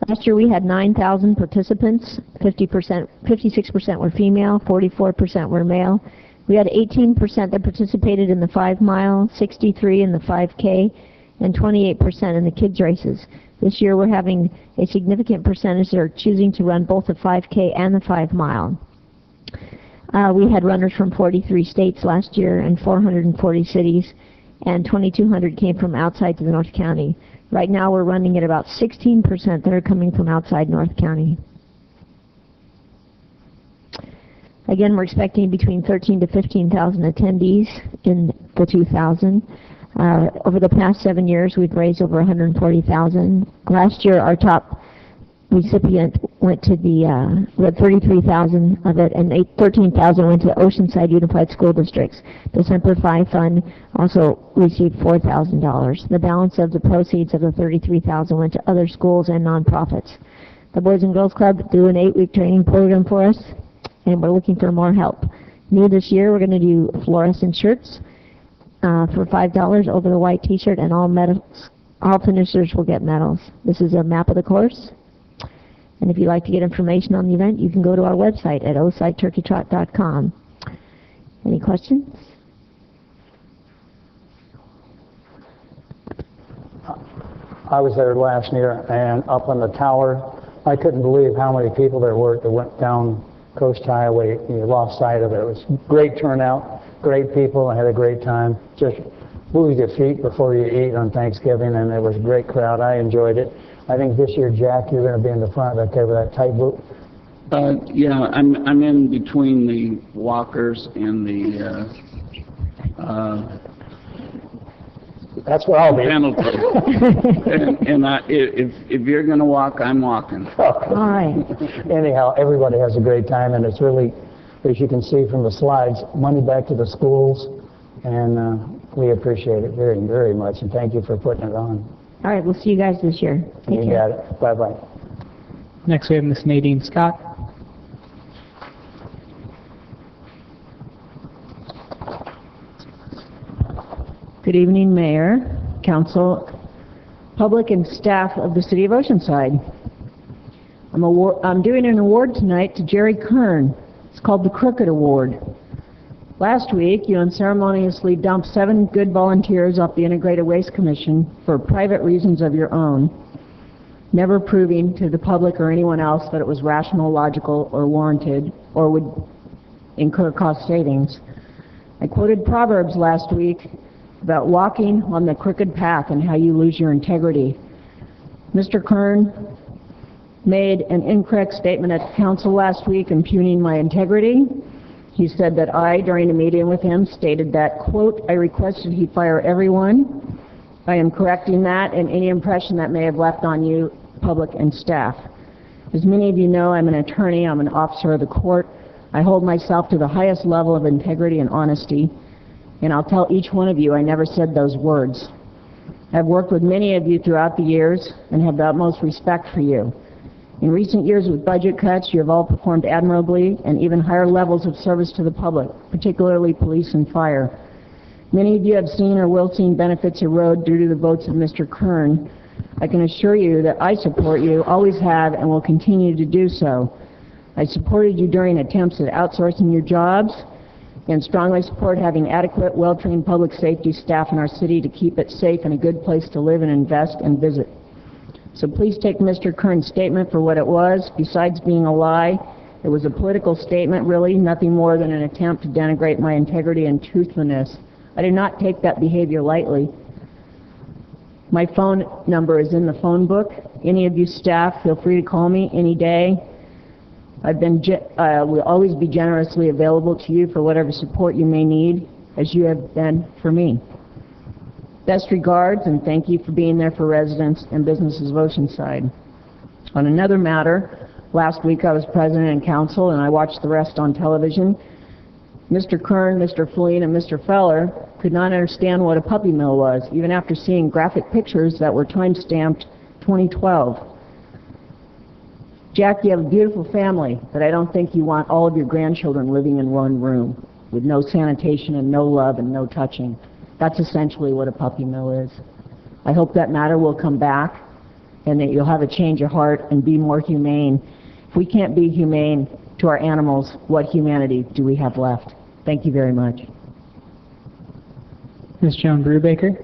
Last year we had 9,000 participants, 56% were female, 44% were male. We had 18% that participated in the 5-mile, 63% in the 5K, and 28% in the kids races. This year we're having a significant percentage that are choosing to run both the 5K and the 5-mile. We had runners from 43 states last year and 440 cities, and 2,200 came from outside to the North County. Right now we're running at about 16% that are coming from outside North County. Again, we're expecting between 13,000 to 15,000 attendees in the 2,000. Over the past 7 years, we've raised over 140,000. Last year, our top recipient went to the, we had 33,000 of it, and 13,000 went to the Oceanside Unified School Districts. The Semper Fi Fund also received $4,000. The balance of the proceeds of the 33,000 went to other schools and nonprofits. The Boys and Girls Club do an 8-week training program for us, and we're looking for more help. New this year, we're going to do fluorescent shirts for $5 over the white t-shirt, and all finishers will get medals. This is a map of the course. And if you'd like to get information on the event, you can go to our website at osideturkeytrot.com. Any questions? I was there last year, and up on the tower, I couldn't believe how many people there were that went down Coast Highway. You lost sight of it. It was great turnout, great people. I had a great time. Just move your feet before you eat on Thanksgiving, and it was a great crowd. I enjoyed it. I think this year, Jack, you're going to be in the front back there with that tight boot. Yeah, I'm in between the walkers and the That's where I'll be. penalty. If you're going to walk, I'm walking. All right. Anyhow, everybody has a great time, and it's really, as you can see from the slides, money back to the schools, and we appreciate it very, very much, and thank you for putting it on. All right, we'll see you guys this year. Take You care. got it. Bye-bye. Next, we have Miss Nadine Scott. Good evening, Mayor, Council, public, and staff of the City of Oceanside. I'm doing an award tonight to Jerry Kern. It's called the Crooked Award. Last week, you unceremoniously dumped 7 good volunteers off the Integrated Waste Commission for private reasons of your own, never proving to the public or anyone else that it was rational, logical, or warranted, or would incur cost savings. I quoted Proverbs last week about walking on the crooked path and how you lose your integrity. Mr. Kern made an incorrect statement at council last week impugning my integrity. He said that I, during a meeting with him, stated that, quote, I requested he fire everyone. I am correcting that and any impression that may have left on you, public and staff. As many of you know, I'm an attorney, I'm an officer of the court. I hold myself to the highest level of integrity and honesty, and I'll tell each one of you I never said those words. I've worked with many of you throughout the years and have the utmost respect for you. In recent years with budget cuts, you have all performed admirably and even higher levels of service to the public, particularly police and fire. Many of you have seen or will see benefits erode due to the votes of Mr. Kern. I can assure you that I support you, always have, and will continue to do so. I supported you during attempts at outsourcing your jobs and strongly support having adequate, well-trained public safety staff in our city to keep it safe and a good place to live and invest and visit. So please take Mr. Kern's statement for what it was. Besides being a lie, it was a political statement, really, nothing more than an attempt to denigrate my integrity and truthfulness. I did not take that behavior lightly. My phone number is in the phone book. Any of you staff, feel free to call me any day. Will always be generously available to you for whatever support you may need, as you have been for me. Best regards, and thank you for being there for residents and businesses of Oceanside. On another matter, last week I was president and council, and I watched the rest on television. Mr. Kern, Mr. Fleen, and Mr. Feller could not understand what a puppy mill was, even after seeing graphic pictures that were time-stamped 2012. Jack, you have a beautiful family, but I don't think you want all of your grandchildren living in one room with no sanitation and no love and no touching. That's essentially what a puppy mill is. I hope that matter will come back and that you'll have a change of heart and be more humane. If we can't be humane to our animals, what humanity do we have left? Thank you very much. Ms. Joan Brubaker.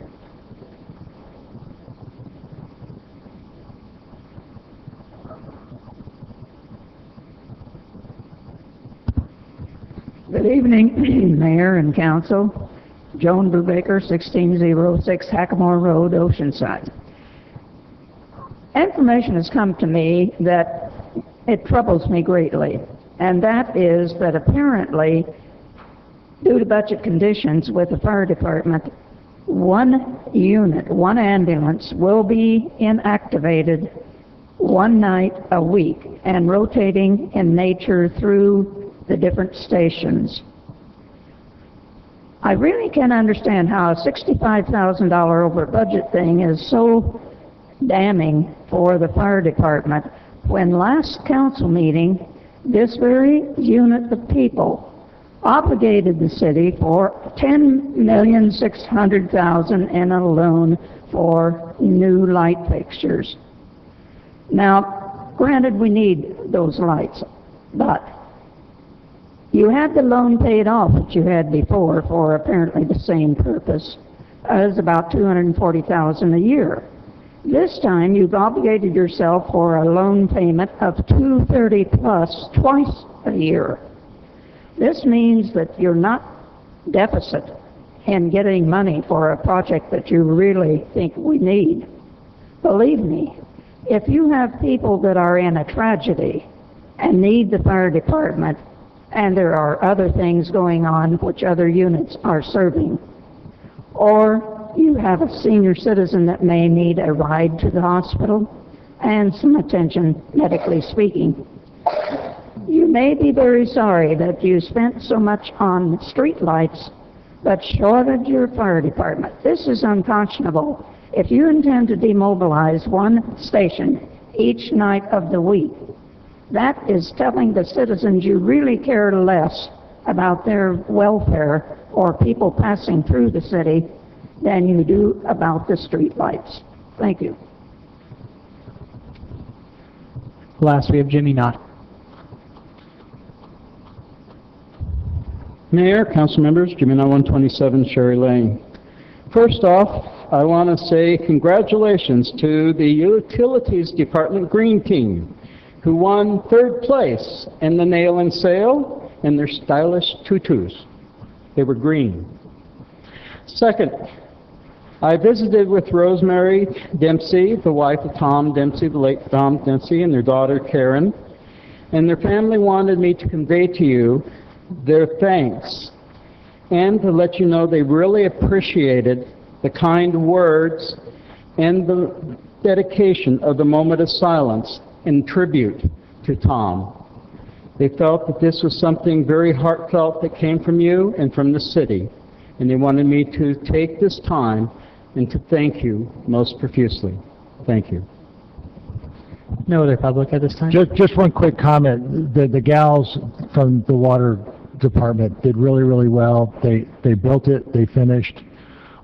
Good evening, Mayor and Council. Joan Brubaker, 1606 Hackamore Road, Oceanside. Information has come to me that it troubles me greatly, and that is that apparently, due to budget conditions with the fire department, one ambulance will be inactivated one night a week and rotating in nature through the different stations. I really can't understand how a $65,000 over budget thing is so damning for the fire department when last council meeting, this very unit of people obligated the city for $10,600,000 in a loan for new light fixtures. Now, granted, we need those lights, but you had the loan paid off that you had before for apparently the same purpose. It was about $240,000 a year. This time, you've obligated yourself for a loan payment of $230,000 plus twice a year. This means that you're not deficit in getting money for a project that you really think we need. Believe me, if you have people that are in a tragedy and need the fire department, and there are other things going on which other units are serving, or you have a senior citizen that may need a ride to the hospital and some attention, medically speaking, you may be very sorry that you spent so much on street lights but shorted your fire department. This is unconscionable. If you intend to demobilize one station each night of the week, that is telling the citizens you really care less about their welfare or people passing through the city than you do about the street lights. Thank you. Last, we have Jimmy Knott. Mayor, council members, Jimmy Knott, 127 Sherry Lane. First off, I want to say congratulations to the Utilities Department Green Team, who won third place in the nail and sail in their stylish tutus. They were green. Second, I visited with Rosemary Dempsey, the wife of Tom Dempsey, the late Tom Dempsey, and their daughter Karen, and their family wanted me to convey to you their thanks and to let you know they really appreciated the kind words and the dedication of the moment of silence in tribute to Tom. They felt that this was something very heartfelt that came from you and from the city, and they wanted me to take this time and to thank you most profusely. Thank you. No other public at this time? Just one quick comment. The gals from the water department did really, really well. They built it, they finished.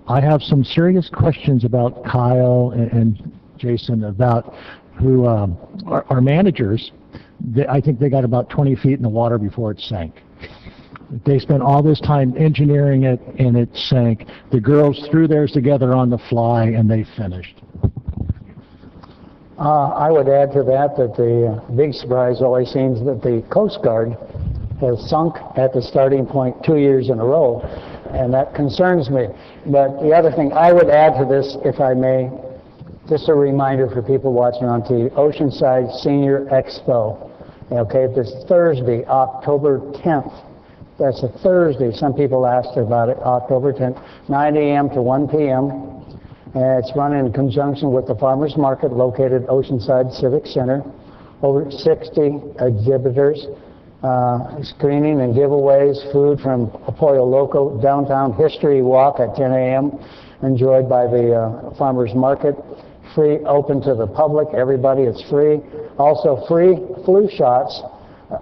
I have some serious questions about Kyle and Jason about who our managers. I think they got about 20 feet in the water before it sank. They spent all this time engineering it, and it sank. The girls threw theirs together on the fly, and they finished. I would add to that the big surprise always seems that the Coast Guard has sunk at the starting point 2 years in a row, and that concerns me. But the other thing I would add to this, if I may, just a reminder for people watching on TV, Oceanside Senior Expo. Okay, this Thursday, October 10th. That's a Thursday. Some people asked about it, October 10th, 9 a.m. to 1 p.m. And it's run in conjunction with the Farmers Market located Oceanside Civic Center. Over 60 exhibitors, screening and giveaways, food from Pollo Loco, downtown history walk at 10 a.m., enjoyed by the Farmers Market. Free, open to the public, everybody, it's free. Also free flu shots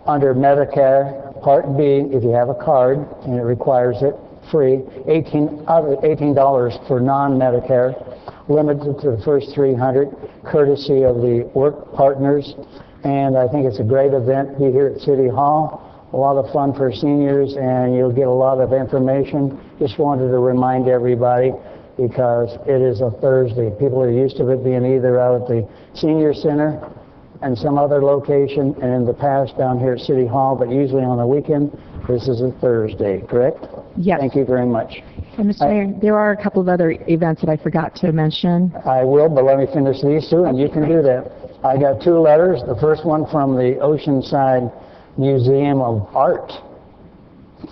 under Medicare Part B if you have a card, and it requires it, free. $18 for non-Medicare, limited to the first 300, courtesy of the work partners. And I think it's a great event. Be here at City Hall. A lot of fun for seniors, and you'll get a lot of information. Just wanted to remind everybody, because it is a Thursday. People are used to it being either out at the Senior Center and some other location, and in the past down here at City Hall, but usually on the weekend. This is a Thursday, correct? Yes. Thank you very much. And Mr. Mayor, there are a couple of other events that I forgot to mention. I will, but let me finish these two, and you can do that. I got two letters. The first one from the Oceanside Museum of Art,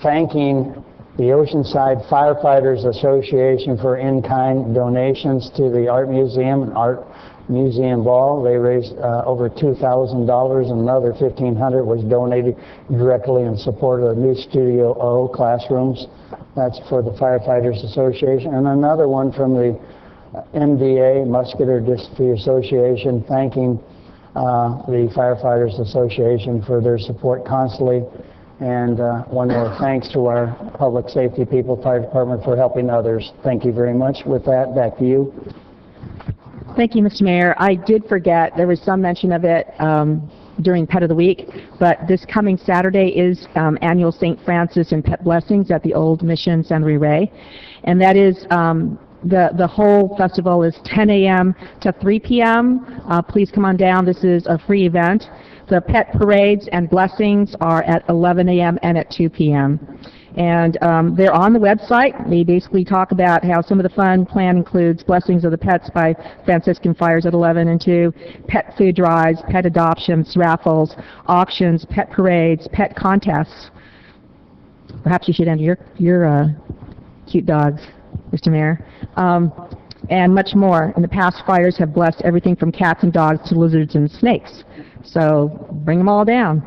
thanking the Oceanside Firefighters Association for in-kind donations to the Art Museum and art Museum Ball. They raised over $2,000, and another $1,500 was donated directly in support of the new Studio O classrooms. That's for the Firefighters Association. And another one from the MDA, Muscular Dystrophy Association, thanking the Firefighters Association for their support constantly. And one more thanks to our public safety people, fire department, for helping others. Thank you very much. With that, back to you. Thank you, Mr. Mayor. I did forget, there was some mention of it during Pet of the Week, but this coming Saturday is annual St. Francis and Pet Blessings at the Old Mission San Luis Rey. And that is, the whole festival is 10 a.m. to 3 p.m. Please come on down. This is a free event. The pet parades and blessings are at 11 a.m. and at 2 p.m. And they're on the website. They basically talk about how some of the fun plan includes Blessings of the Pets by Franciscan Friars at 11 and 2, pet food drives, pet adoptions, raffles, auctions, pet parades, pet contests. Perhaps you should enter your cute dogs, Mr. Mayor. And much more. In the past, friars have blessed everything from cats and dogs to lizards and snakes. So bring them all down.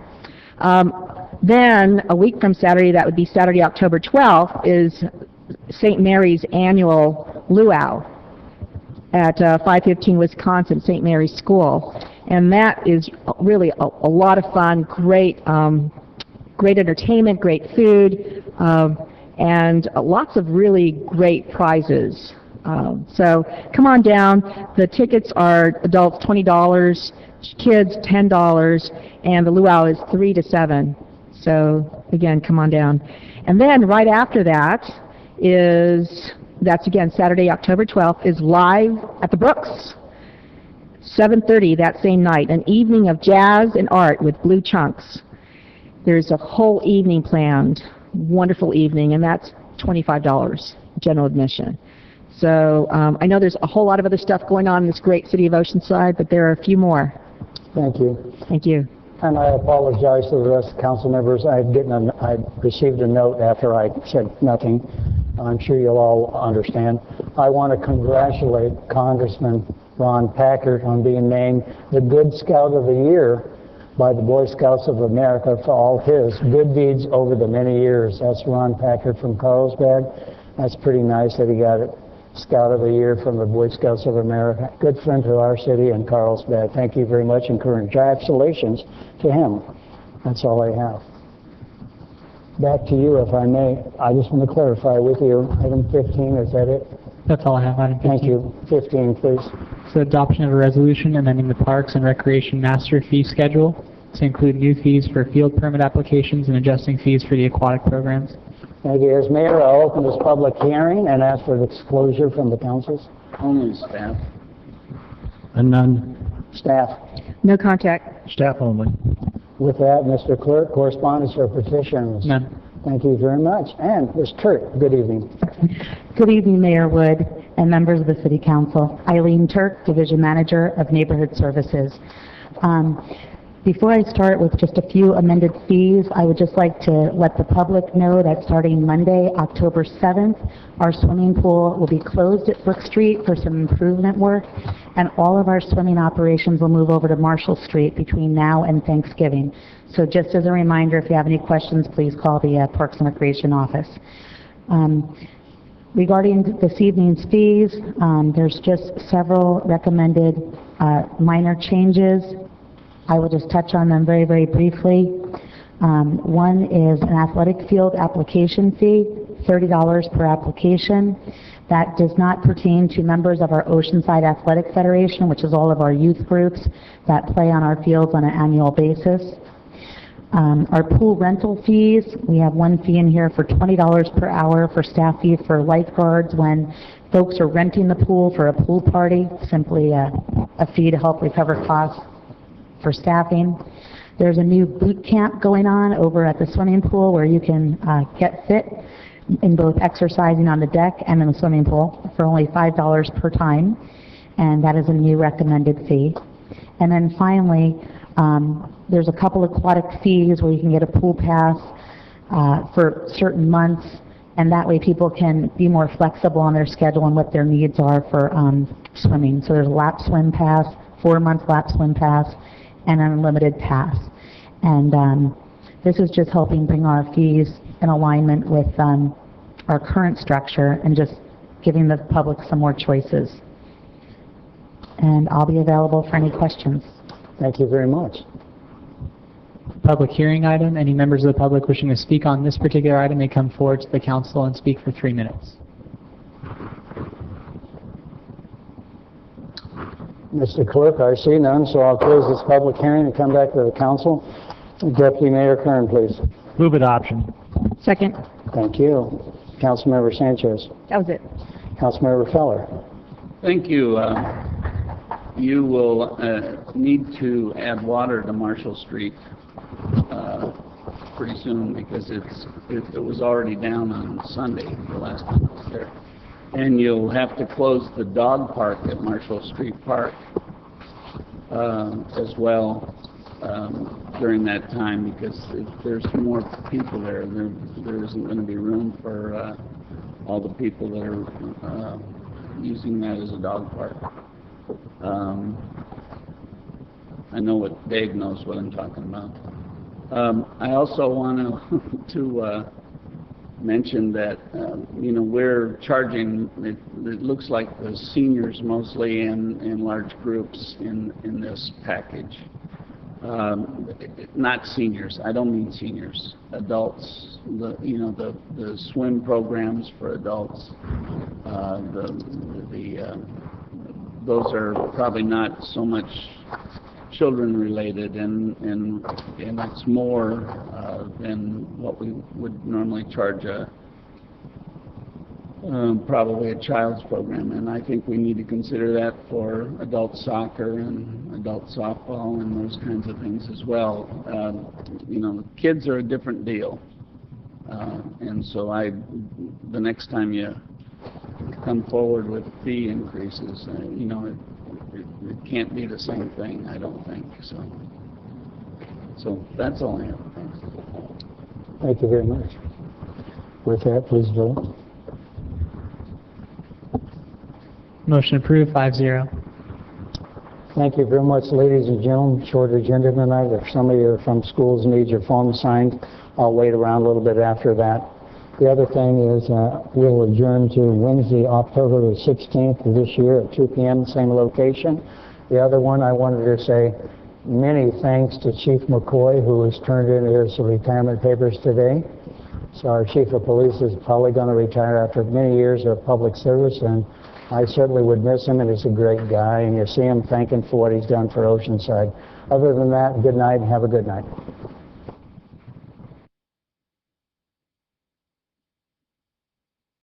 Then, a week from Saturday, that would be Saturday, October 12th, is St. Mary's annual luau at 515 Wisconsin, St. Mary's School. And that is really a lot of fun, great entertainment, great food, and lots of really great prizes. So come on down. The tickets are adults $20, kids $10, and the luau is 3 to 7. So again, come on down. And then right after that that's again Saturday, October 12th, is Live at the Brooks, 7:30 that same night, an evening of jazz and art with Blue Chunks. There's a whole evening planned, wonderful evening, and that's $25 general admission. So I know there's a whole lot of other stuff going on in this great city of Oceanside, but there are a few more. Thank you. Thank you. And I apologize to the rest of the council members. I received a note after I said nothing. I'm sure you'll all understand. I want to congratulate Congressman Ron Packard on being named the Good Scout of the Year by the Boy Scouts of America for all his good deeds over the many years. That's Ron Packard from Carlsbad. That's pretty nice that he got it. Scout of the Year from the Boy Scouts of America. Good friend to our city and Carlsbad. Thank you very much and congratulations to him. That's all I have. Back to you, if I may. I just want to clarify with you. Item 15, is that it? That's all I have, item 15. Thank you. 15, please. So adoption of a resolution amending the Parks and Recreation Master Fee Schedule to include new fees for field permit applications and adjusting fees for the aquatic programs. Thank you. As mayor, I'll open this public hearing and ask for disclosure from the councils. Only staff. And none. Staff. No contact. Staff only. With that, Mr. Clerk, correspondence or petitions? None. Thank you very much. And Ms. Turk, good evening. Good evening, Mayor Wood and members of the City Council. Eileen Turk, Division Manager of Neighborhood Services. Before I start with just a few amended fees, I would just like to let the public know that starting Monday, October 7th, our swimming pool will be closed at Brook Street for some improvement work, and all of our swimming operations will move over to Marshall Street between now and Thanksgiving. So just as a reminder, if you have any questions, please call the Parks and Recreation office. Regarding this evening's fees, there's just several recommended minor changes. I will just touch on them very, very briefly. One is an athletic field application fee, $30 per application. That does not pertain to members of our Oceanside Athletic Federation, which is all of our youth groups that play on our fields on an annual basis. Our pool rental fees, we have one fee in here for $20 per hour for staff fee for lifeguards when folks are renting the pool for a pool party, simply a fee to help recover costs for staffing. There's a new boot camp going on over at the swimming pool where you can get fit in both exercising on the deck and in the swimming pool for only $5 per time, and that is a new recommended fee. And then finally, there's a couple aquatic fees where you can get a pool pass for certain months And that way people can be more flexible on their schedule and what their needs are for swimming. So there's a lap swim pass, 4-month lap swim pass, and an unlimited pass. And this is just helping bring our fees in alignment with our current structure and just giving the public some more choices. And I'll be available for any questions. Thank you very much. Public hearing item. Any members of the public wishing to speak on this particular item may come forward to the council and speak for 3 minutes. Mr. Clerk, I see none, so I'll close this public hearing and come back to the council. Deputy Mayor Kern, please. Move adoption. Second. Thank you. Councilmember Sanchez. That was it. Councilmember Feller. Thank you. You will need to add water to Marshall Street pretty soon because it was already down on Sunday, the last time I was there. And you'll have to close the dog park at Marshall Street Park as well during that time because if there's more people there, there isn't going to be room for all the people that are using that as a dog park. I know what Dave knows what I'm talking about. I also want to mention that we're charging. It looks like the seniors mostly in large groups in this package. Not seniors. I don't mean seniors. Adults. The swim programs for adults. Those are probably not so much children related, and it's more than what we would normally charge probably a child's program, and I think we need to consider that for adult soccer and adult softball and those kinds of things as well. Kids are a different deal, and so the next time you come forward with fee increases, it can't be the same thing, I don't think. So that's all I have. Thanks. Thank you very much. With that, please vote. Motion approved, 5-0. Thank you very much, ladies and gentlemen. Short agenda tonight. If somebody from schools needs your phone signed, I'll wait around a little bit after that. The other thing is we'll adjourn to Wednesday, October the 16th of this year at 2 p.m., same location. The other one, I wanted to say many thanks to Chief McCoy, who has turned in his retirement papers today. So our Chief of Police is probably going to retire after many years of public service, and I certainly would miss him, and he's a great guy, and you see him thanking for what he's done for Oceanside. Other than that, good night and have a good night.